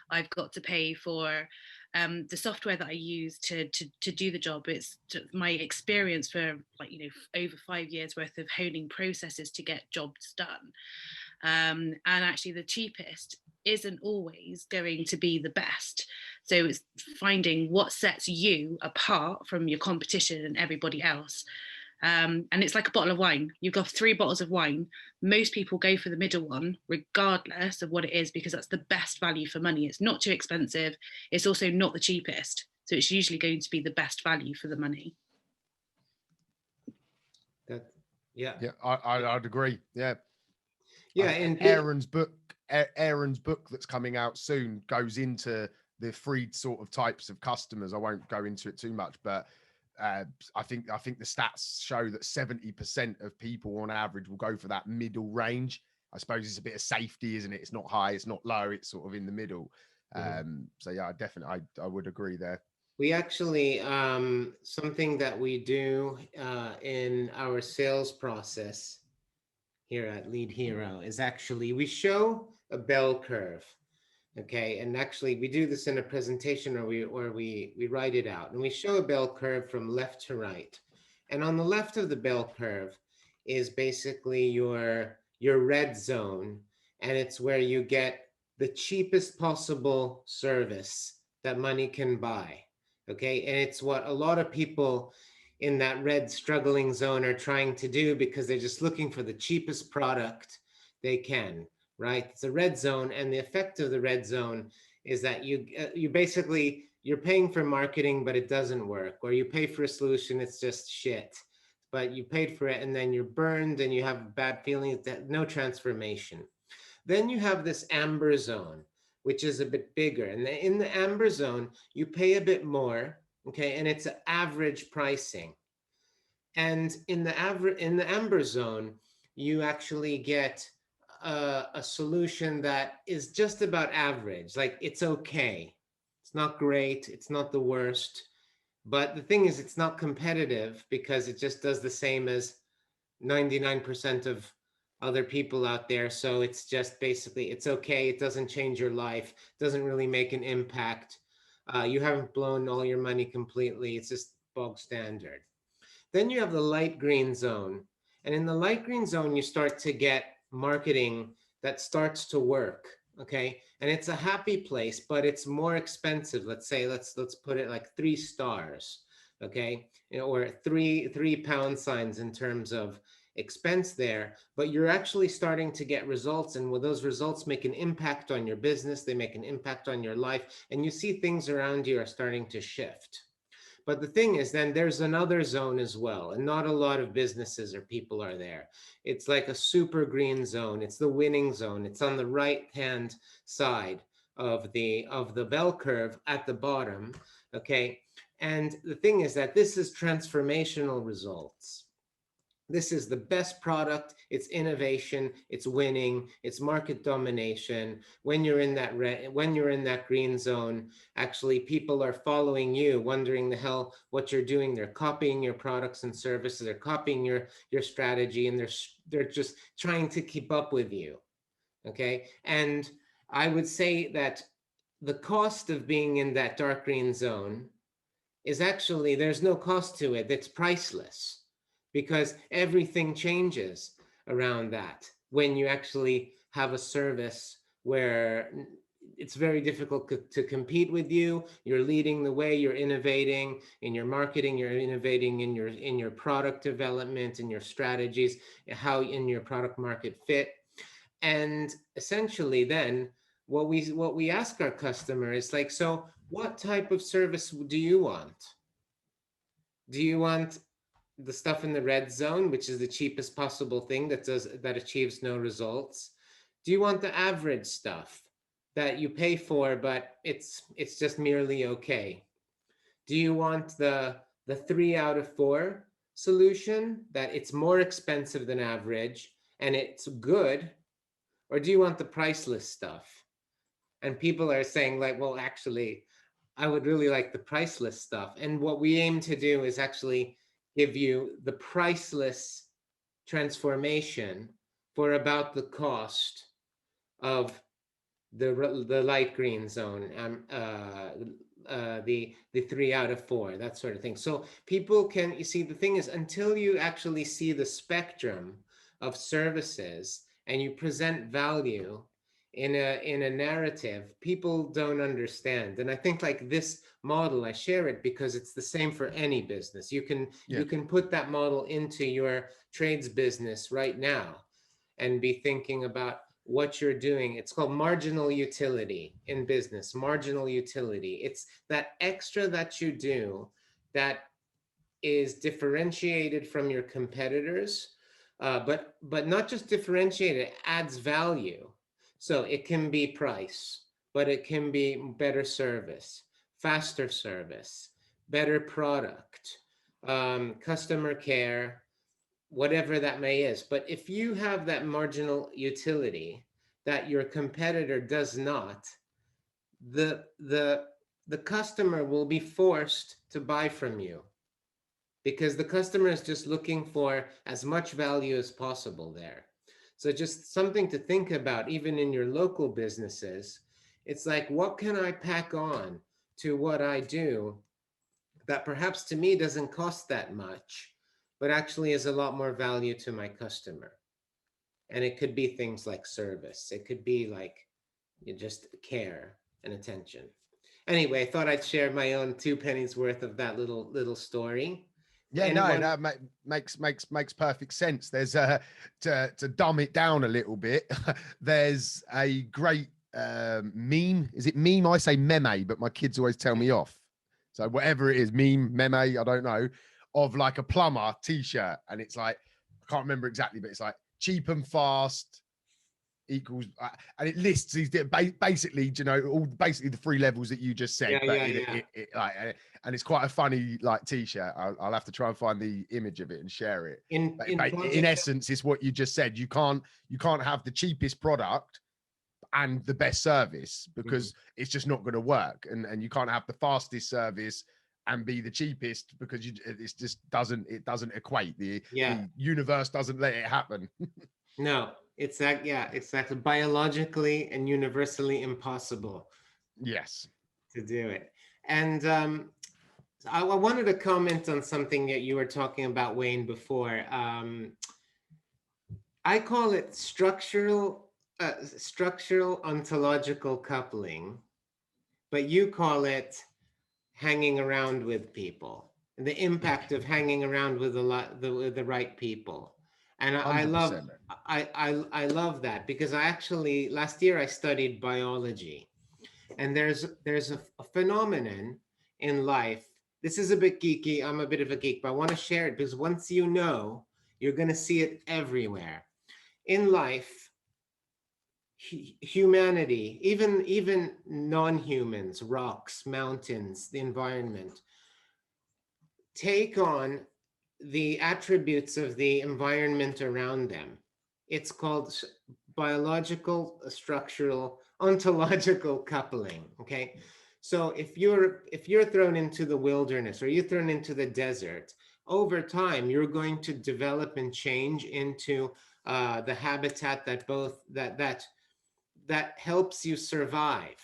I've got to pay for the software that I use to do the job. It's my experience for over 5 years worth of honing processes to get jobs done. And actually the cheapest isn't always going to be the best. So it's finding what sets you apart from your competition and everybody else. And it's like a bottle of wine. You've got 3 bottles of wine. Most people go for the middle one, regardless of what it is, because that's the best value for money. It's not too expensive. It's also not the cheapest. So it's usually going to be the best value for the money. Yeah, I'd agree. Yeah. And Aaron's book that's coming out soon goes into the 3 sort of types of customers. I won't go into it too much, but I think the stats show that 70% of people on average will go for that middle range. I suppose it's a bit of safety, isn't it? It's not high, it's not low, it's sort of in the middle. So yeah, I would agree there. We actually, something that we do in our sales process here at Lead Hero is actually we show a bell curve. Okay, and actually we do this in a presentation or we write it out, and we show a bell curve from left to right. And on the left of the bell curve is basically your red zone, and it's where you get the cheapest possible service that money can buy. Okay, and it's what a lot of people in that red struggling zone are trying to do because they're just looking for the cheapest product they can. Right? It's a red zone, and the effect of the red zone is that you basically, you're paying for marketing, but it doesn't work, or you pay for a solution, it's just shit, but you paid for it and then you're burned and you have bad feelings, that no transformation. Then you have this amber zone, which is a bit bigger, and in the amber zone, you pay a bit more, okay, and it's average pricing. And in the amber zone, you actually get a solution that is just about average. Like, it's okay. It's not great. It's not the worst. But the thing is, it's not competitive because it just does the same as 99% of other people out there. So it's just basically, it's okay. It doesn't change your life. Doesn't really make an impact. You haven't blown all your money completely. It's just bog standard. Then you have the light green zone. And in the light green zone, you start to get marketing that starts to work. Okay, and it's a happy place, but it's more expensive. Let's say let's put it like 3 stars. Okay, or three pound signs in terms of expense there, but you're actually starting to get results, and with those results make an impact on your business, they make an impact on your life, and you see things around you are starting to shift. But the thing is, then there's another zone as well, and not a lot of businesses or people are there. It's like a super green zone. It's the winning zone. It's on the right-hand side of the bell curve at the bottom, okay? And the thing is that this is transformational results. This is the best product, it's innovation, it's winning, it's market domination. When you're in that green zone, actually people are following you, wondering the hell what you're doing. They're copying your products and services, they're copying your strategy, and they're just trying to keep up with you. Okay? And I would say that the cost of being in that dark green zone is actually, there's no cost to it, it's priceless. Because everything changes around that when you actually have a service where it's very difficult to compete with you. You're leading the way, you're innovating in your marketing, you're innovating in your product development, in your strategies, how in your product market fit. And essentially then what we ask our customer is like, so what type of service do you want? Do you want the stuff in the red zone, which is the cheapest possible thing that achieves no results? Do you want the average stuff that you pay for, but it's just merely okay? Do you want the 3 out of 4 solution that it's more expensive than average, and it's good, or do you want the priceless stuff? And people are saying like, well, actually, I would really like the priceless stuff. And what we aim to do is actually give you the priceless transformation for about the cost of the light green zone, the 3 out of 4, that sort of thing. So people can, you see, the thing is, until you actually see the spectrum of services and you present value in a narrative, people don't understand. And I think like this model, I share it because it's the same for any business. You can put that model into your trades business right now and be thinking about what you're doing. It's called marginal utility in business. Marginal utility. It's that extra that you do that is differentiated from your competitors, but not just differentiated, it adds value. So it can be price, but it can be better service, faster service, better product, customer care, whatever that may is. But if you have that marginal utility that your competitor does not, the customer will be forced to buy from you, because the customer is just looking for as much value as possible there. So just something to think about, even in your local businesses. It's like, what can I pack on to what I do that perhaps to me doesn't cost that much, but actually is a lot more value to my customer? And it could be things like service. It could be like just care and attention. Anyway, I thought I'd share my own 2 pennies worth of that little story. Yeah, Anyone? no, that makes perfect sense. There's to dumb it down a little bit. There's a great meme. Is it meme? I say meme, but my kids always tell me off. So whatever it is, meme, I don't know, of like a plumber t-shirt, and it's like, I can't remember exactly, but it's like cheap and fast equals, and it lists these basically, all basically the 3 levels that you just said. And it's quite a funny like t-shirt. I'll have to try and find the image of it and share it. In essence, it's what you just said. You can't have the cheapest product and the best service, because it's just not going to work. And you can't have the fastest service and be the cheapest, because it just doesn't equate. The universe doesn't let it happen. No, it's that, exactly. Biologically and universally impossible. Yes. To do it. And I wanted to comment on something that you were talking about, Wayne, before. I call it structural ontological coupling, but you call it hanging around with people, the impact of hanging around with the right people. And I love that, because I actually, last year I studied biology, and there's a phenomenon in life. This is a bit geeky. I'm a bit of a geek, but I want to share it, because once you know, you're going to see it everywhere in life. Humanity, even non-humans, rocks, mountains, the environment, take on the attributes of the environment around them. It's called biological, structural, ontological coupling. Okay, so if you're thrown into the wilderness, or you're thrown into the desert, over time you're going to develop and change into the habitat that helps you survive.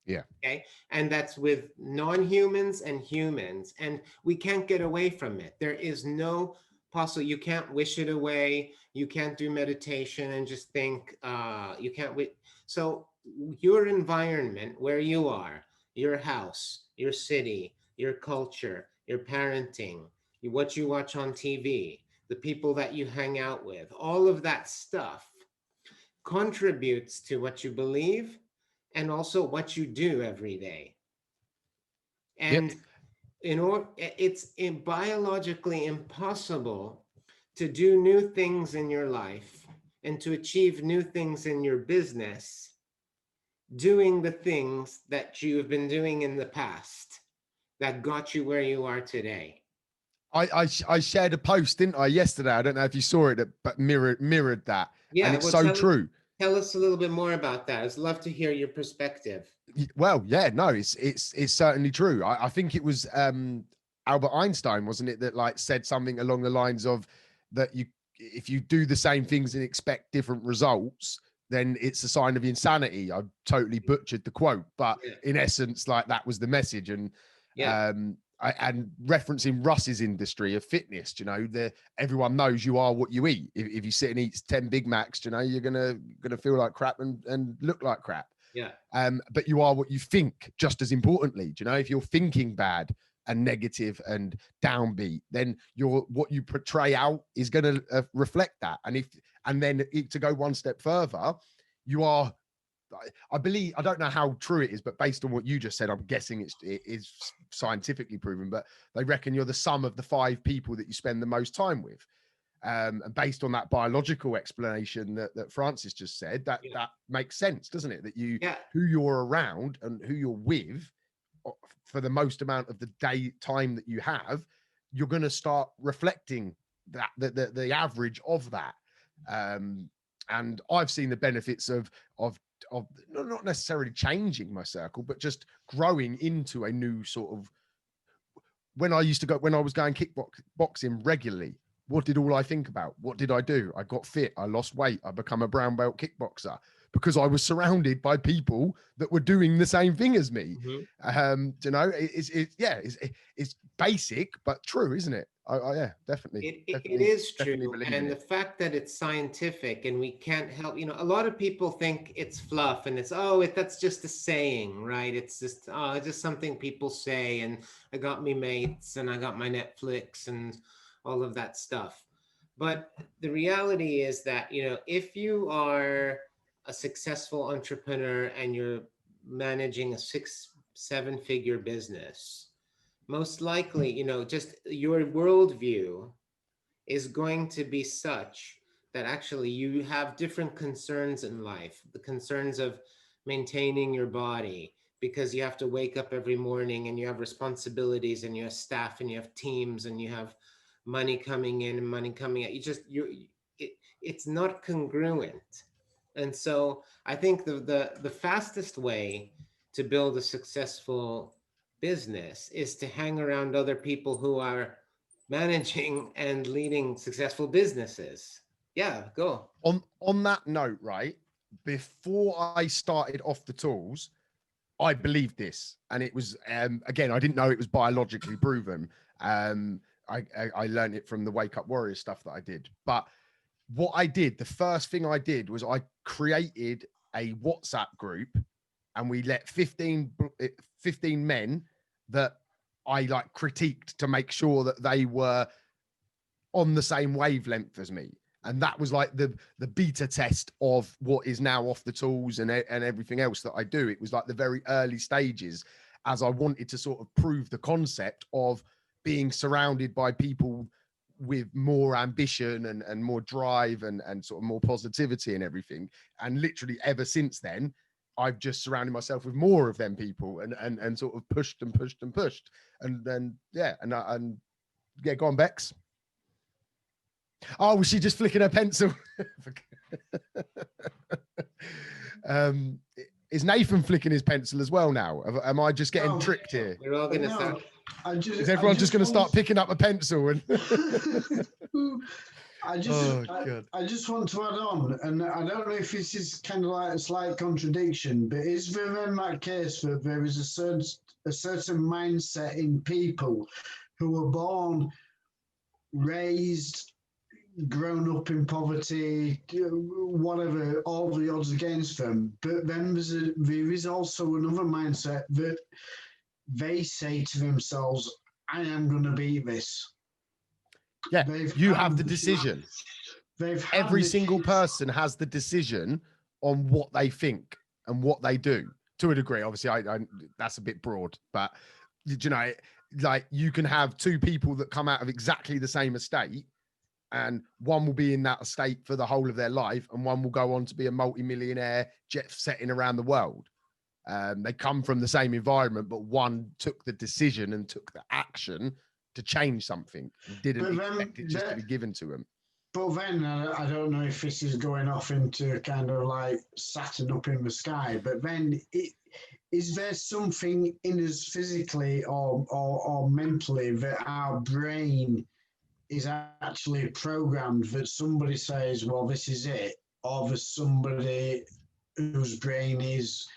Yeah. Okay. And that's with non-humans and humans. And we can't get away from it. There is no possible, you can't wish it away. You can't do meditation and just think, you can't wait. So your environment, where you are, your house, your city, your culture, your parenting, what you watch on TV, the people that you hang out with, all of that stuff contributes to what you believe and also what you do every day. And it's biologically impossible to do new things in your life and to achieve new things in your business doing the things that you have been doing in the past that got you where you are today. I shared a post, didn't I, yesterday? I don't know if you saw it, but mirrored that. Yeah, And it's well, so true. Tell us a little bit more about that. I'd love to hear your perspective. Well, yeah, no, it's certainly true. I think it was Albert Einstein, wasn't it, that like said something along the lines of that if you do the same things and expect different results, then it's a sign of insanity. I totally butchered the quote, but in essence, like that was the message. And and referencing Russ's industry of fitness, you know, everyone knows you are what you eat. If you sit and eat 10 Big Macs, you know, you're gonna feel like crap and look like crap. Yeah. But you are what you think, just as importantly. Do you know, if you're thinking bad and negative and downbeat, then what you portray out is going to reflect that. And then to go one step further, you are, I believe, I don't know how true it is, but based on what you just said, I'm guessing it is scientifically proven, but they reckon you're the sum of the 5 people that you spend the most time with. And based on that biological explanation that Francis just said, that makes sense, doesn't it? That who you're around and who you're with for the most amount of the time that you have, you're going to start reflecting that the average of that. And I've seen the benefits of not necessarily changing my circle, but just growing into a new sort of. When I was going kickboxing regularly, what did all I think about? What did I do? I got fit. I lost weight. I become a brown belt kickboxer because I was surrounded by people that were doing the same thing as me. Mm-hmm. You know, it's basic but true, isn't it? Yeah, definitely. It is true, and the fact that it's scientific and we can't help. You know, a lot of people think it's fluff and that's just a saying, right? It's just just something people say, and I got me mates and I got my Netflix and all of that stuff. But the reality is that, you know, if you are a successful entrepreneur and you're managing a 6-7 figure business, most likely, you know, just your worldview is going to be such that actually you have different concerns in life, the concerns of maintaining your body, because you have to wake up every morning and you have responsibilities and you have staff and you have teams and you have money coming in and money coming out. It's not congruent. And so I think the fastest way to build a successful business is to hang around other people who are managing and leading successful businesses. Yeah, go. On that note, right, before I started Off the Tools, I believed this, and it was again, I didn't know it was biologically proven. I learned it from the Wake Up Warrior stuff that I did. But what I did, the first thing I did was I created a WhatsApp group, and we let 15 men that I like critiqued to make sure that they were on the same wavelength as me. And that was like the beta test of what is now Off the Tools and everything else that I do. It was like the very early stages, as I wanted to sort of prove the concept of being surrounded by people with more ambition and more drive and sort of more positivity and everything. And literally ever since then, I've just surrounded myself with more of them people and sort of pushed and pushed and pushed. And then, yeah, go on, Bex. Oh, was she just flicking her pencil? Is Nathan flicking his pencil as well now? Am I just getting tricked here? We're all gonna start. Is everyone just going to start picking up a pencil? And I just want to add on, and I don't know if this is kind of like a slight contradiction, but is there in that case that there is a certain mindset in people who are born, raised, grown up in poverty, whatever, all the odds against them, but then there is also another mindset that they say to themselves, I am going to beat this. Yeah, you have the decision. Every single person has the decision on what they think and what they do, to a degree. Obviously, I that's a bit broad, but you know, like you can have 2 people that come out of exactly the same estate, and one will be in that estate for the whole of their life, and one will go on to be a multi-millionaire, jet setting around the world. They come from the same environment, but one took the decision and took the action to change something. Didn't But expect it just to be given to them. But then I don't know if this is going off into kind of like Saturn up in the sky. But then, is there something in us physically or mentally that our brain is actually programmed that somebody says, well, this is it, or there's somebody whose brain is,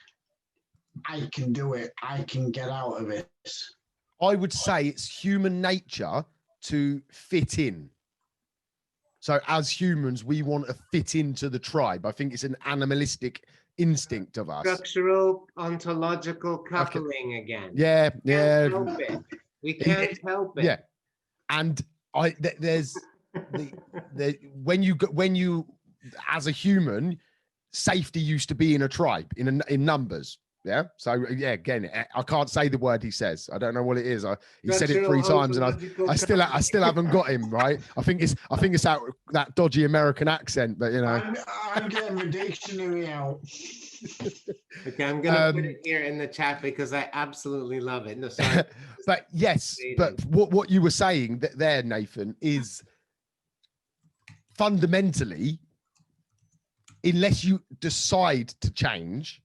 I can do it, I can get out of it? I would say it's human nature to fit in. So as humans, we want to fit into the tribe. I think it's an animalistic instinct of us. Structural ontological coupling again. Yeah, yeah. Can't help it. We can't help it. Yeah, and there's when you as a human, safety used to be in a tribe in numbers. Yeah. So yeah, again, I can't say the word he says. I don't know what it is. He said it 3 times, and I still haven't got him right. I think it's that dodgy American accent, but you know. I'm getting the dictionary out. Okay, I'm gonna put it here in the chat because I absolutely love it. No, sorry. But yes, but what you were saying there, Nathan, is fundamentally, unless you decide to change,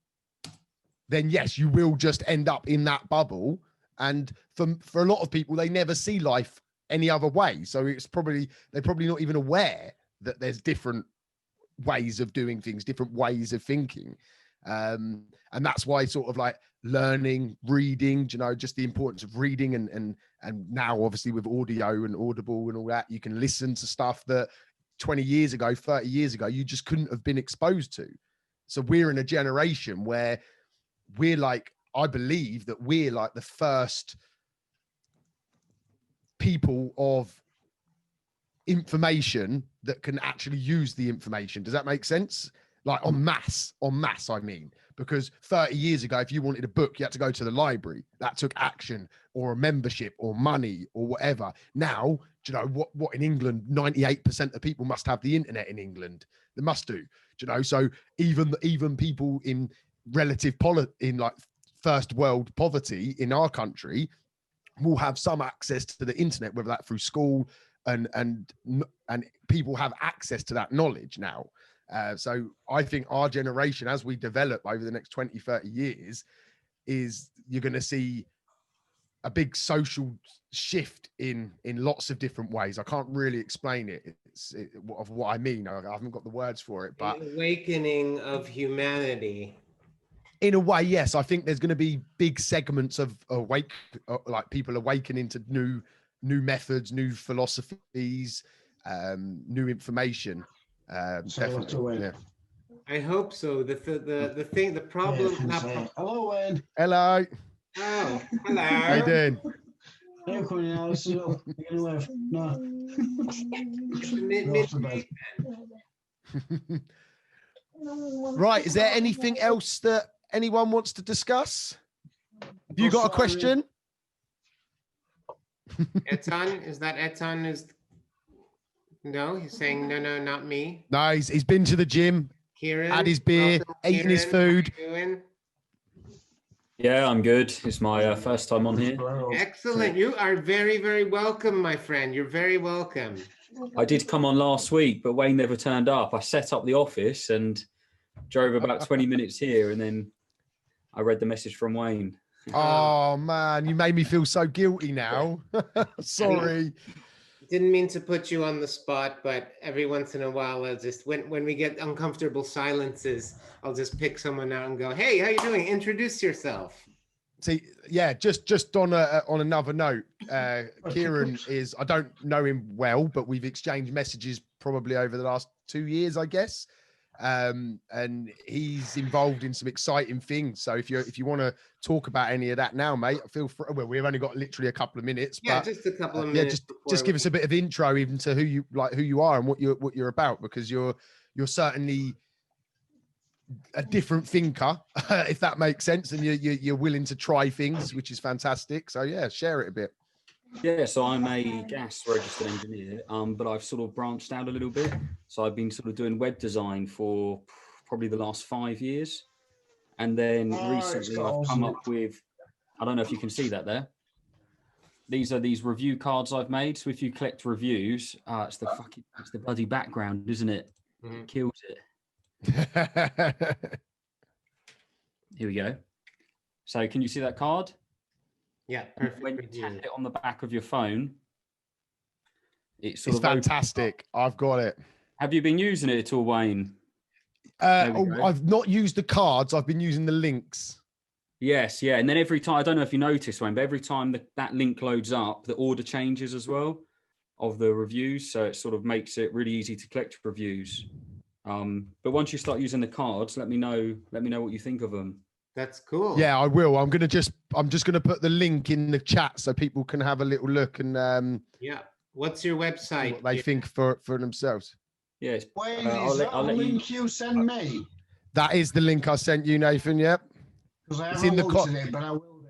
then yes, you will just end up in that bubble. And for a lot of people, they never see life any other way. So they're probably not even aware that there's different ways of doing things, different ways of thinking. And that's why sort of like learning, reading, you know, just the importance of reading and now obviously with audio and Audible and all that, you can listen to stuff that 20 years ago, 30 years ago, you just couldn't have been exposed to. So we're in a generation where we're like, I believe that we're like the first people of information that can actually use the information. Does that make sense? Like en masse, I mean, because 30 years ago, if you wanted a book, you had to go to the library. That took action or a membership or money or whatever. Now, do you know what in England, 98% of people must have the internet in England. They must do, you know? So even people in in like first world poverty in our country will have some access to the internet, whether that through school and people have access to that knowledge now. So I think our generation, as we develop over the next 20, 30 years, is you're going to see a big social shift in lots of different ways. I can't really explain it. Of what I mean. I haven't got the words for it, but an awakening of humanity. In a way, yes. I think there's going to be big segments of like people awakening to new methods, new philosophies, new information. Definitely. Yeah. I hope so. The problem. Yeah, hello, Wayne. Hello. Oh, hello. How you doing? No, coming out. This is all. You're gonna live. No. Right. Is there anything else that anyone wants to discuss? Have you got a question? Etan, is that Etan? No, he's saying no, not me. No, he's been to the gym, Kieran, had his beer, eaten his food. How you doing? Yeah, I'm good. It's my first time on here. Excellent. You are very, very welcome, my friend. You're very welcome. I did come on last week, but Wayne never turned up. I set up the office and drove about 20 minutes here, and then I read the message from Wayne. Oh, man, you made me feel so guilty now. Sorry. Didn't mean to put you on the spot, but every once in a while, I'll just when we get uncomfortable silences, I'll just pick someone out and go, "Hey, how you doing? Introduce yourself." See, yeah, just on another note, Kieran is, I don't know him well, but we've exchanged messages probably over the last 2 years, I guess. And he's involved in some exciting things. So if you want to talk about any of that now, mate, feel free. Well, we've only got literally a couple of minutes. Yeah, but, just a couple of minutes. Just give us a bit of intro, even to who you are and what you're about, because you're certainly a different thinker, if that makes sense, and you're willing to try things, which is fantastic. So yeah, share it a bit. Yeah, so I'm a gas registered engineer, but I've sort of branched out a little bit. So I've been sort of doing web design for probably the last 5 years. And then recently I've come up with, I don't know if you can see that there. these are these review cards I've made. So if you collect reviews, it's the bloody background, isn't it? It kills it. Here we go. So can you see that card? Yeah, perfect. When you tap it on the back of your phone, it's fantastic. I've got it. Have you been using it at all, Wayne? I've not used the cards. I've been using the links. Yes, yeah. And then every time, I don't know if you noticed, Wayne, but every time that link loads up, the order changes as well of the reviews. So it sort of makes it really easy to collect reviews. But once you start using the cards, let me know what you think of them. That's cool. Yeah, I will. I'm just gonna put the link in the chat so people can have a little look and yeah. What's your website? What they think for themselves. Yes. Wayne, is that a link you send me? That is the link I sent you, Nathan. Yep. Because I It's haven't in the looked at it, but I will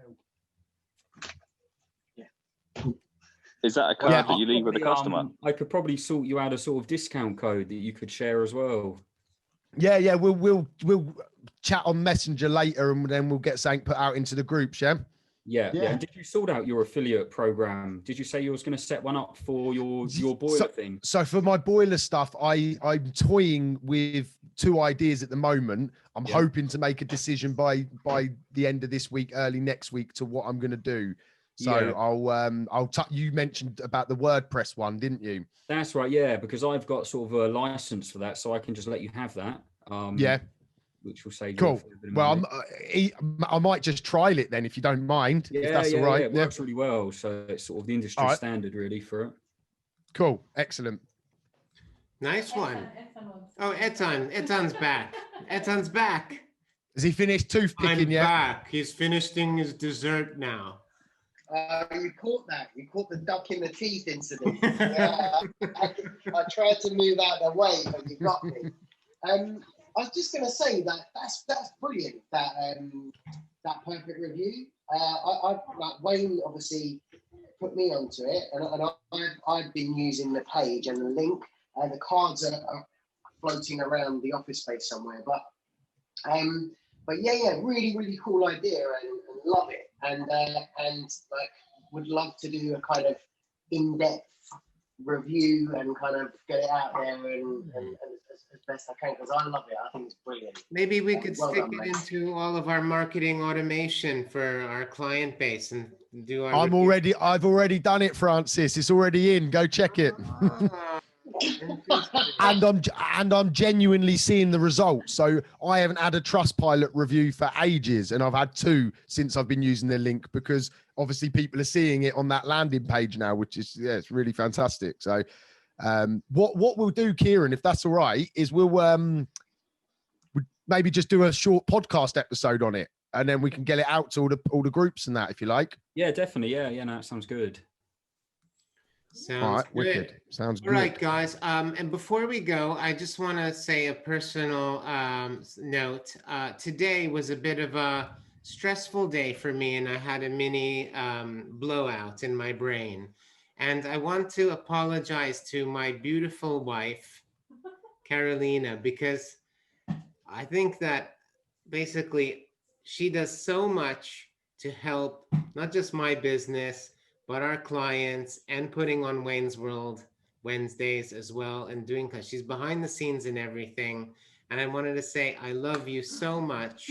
do. Is that a card that you leave with the customer? I could probably sort you out a sort of discount code that you could share as well. Yeah. We'll chat on Messenger later, and then we'll get something put out into the groups. Yeah. Yeah. And did you sort out your affiliate program? Did you say you was going to set one up for your boiler thing? So for my boiler stuff, I'm toying with 2 ideas at the moment. I'm hoping to make a decision by the end of this week, early next week, to what I'm going to do. So you mentioned about the WordPress one, didn't you? That's right. Yeah, because I've got sort of a license for that, so I can just let you have that. Which will save cool. You well, I might just trial it then, if you don't mind. If that's all right. Yeah, it works really well. So it's sort of the industry standard, really, for it. Cool. Excellent. Nice one. Oh, Etan's back. Etan's back. Has he finished toothpicking yet? Back. He's finishing his dessert now. You caught that. You caught the duck in the teeth incident. I tried to move out of the way, but you got me. I was just going to say that's brilliant. That perfect review. Like Wayne obviously put me onto it, and I've been using the page and the link. The cards are floating around the office space somewhere, but yeah, really cool idea and love it, and like would love to do a kind of in-depth review and kind of get it out there and as best I can, because I love it. I think it's brilliant. Maybe we could stick it into all of our marketing automation for our client base and do our. I've already done it, Francis. It's already in. Go check it. and I'm genuinely seeing the results. So I haven't had a Trustpilot review for ages, and I've had 2 since I've been using the link, because obviously people are seeing it on that landing page now, which is it's really fantastic. So what we'll do, Kieran, if that's all right, is we'll maybe just do a short podcast episode on it, and then we can get it out to all the groups and that, if you like. Yeah, definitely. Yeah, no, that sounds good. Sounds all right, good. Wicked. Sounds good. All right, guys. And before we go, I just want to say a personal note. Today was a bit of a stressful day for me, and I had a mini blowout in my brain. And I want to apologize to my beautiful wife, Carolina, because I think that basically she does so much to help not just my business, but our clients, and putting on Wayne's World Wednesdays as well, and doing, because she's behind the scenes and everything. And I wanted to say I love you so much,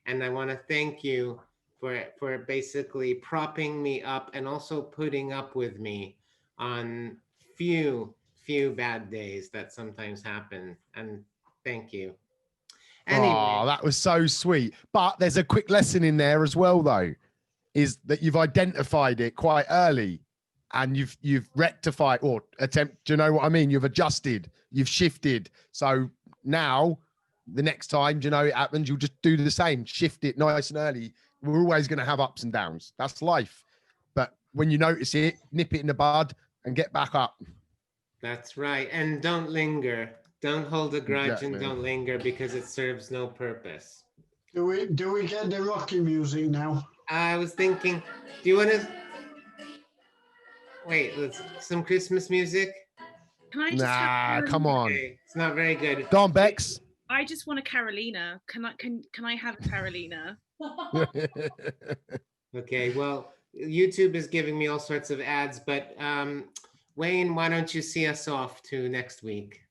and I want to thank you for basically propping me up and also putting up with me on few bad days that sometimes happen. And thank you. Anyway. Oh, that was so sweet. But there's a quick lesson in there as well, though, is that you've identified it quite early, and you've rectified or attempt. Do you know what I mean? You've adjusted, you've shifted. So now the next time, do you know, it happens, you'll just do the same, shift it nice and early. We're always going to have ups and downs. That's life. But when you notice it, nip it in the bud and get back up. That's right. And don't linger. Don't hold a grudge, and don't linger, because it serves no purpose. Do we get the Rocky music now? I was thinking, do you want to wait? Some Christmas music. Can I just come on. Okay, it's not very good. Go on, Bex. I just want a Carolina. Can I have a Carolina? Okay, well, YouTube is giving me all sorts of ads, but Wayne, why don't you see us off to next week?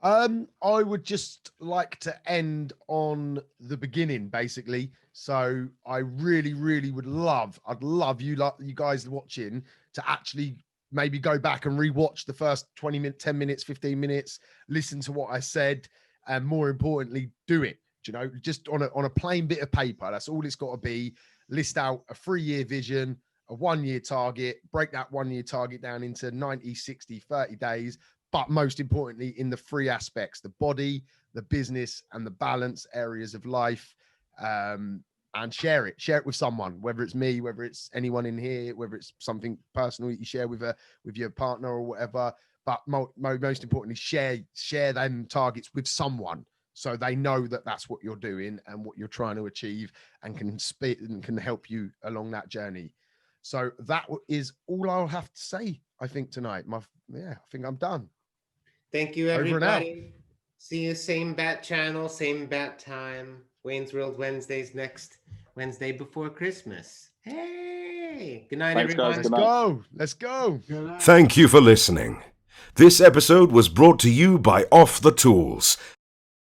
I would just like to end on the beginning, basically. So I really, really would I'd love you guys watching to actually maybe go back and rewatch the first 20 minutes, 10 minutes, 15 minutes, listen to what I said, and more importantly, do it. You know, just on a plain bit of paper. That's all it's got to be. List out a 3-year vision, a 1-year target, break that 1-year target down into 90, 60, 30 days. But most importantly, in the 3 aspects, the body, the business, and the balance areas of life, and share it with someone, whether it's me, whether it's anyone in here, whether it's something personal that you share with your partner or whatever. But most importantly, share them targets with someone, so they know that that's what you're doing and what you're trying to achieve, and can help you along that journey. So that is all I'll have to say, I think, tonight. I think I'm done. Thank you, everybody. See you same bat channel, same bat time. Wayne's World Wednesdays next Wednesday before Christmas. Hey, good night, Thanks, everyone. guys. Let's go. Thank you for listening. This episode was brought to you by Off the Tools,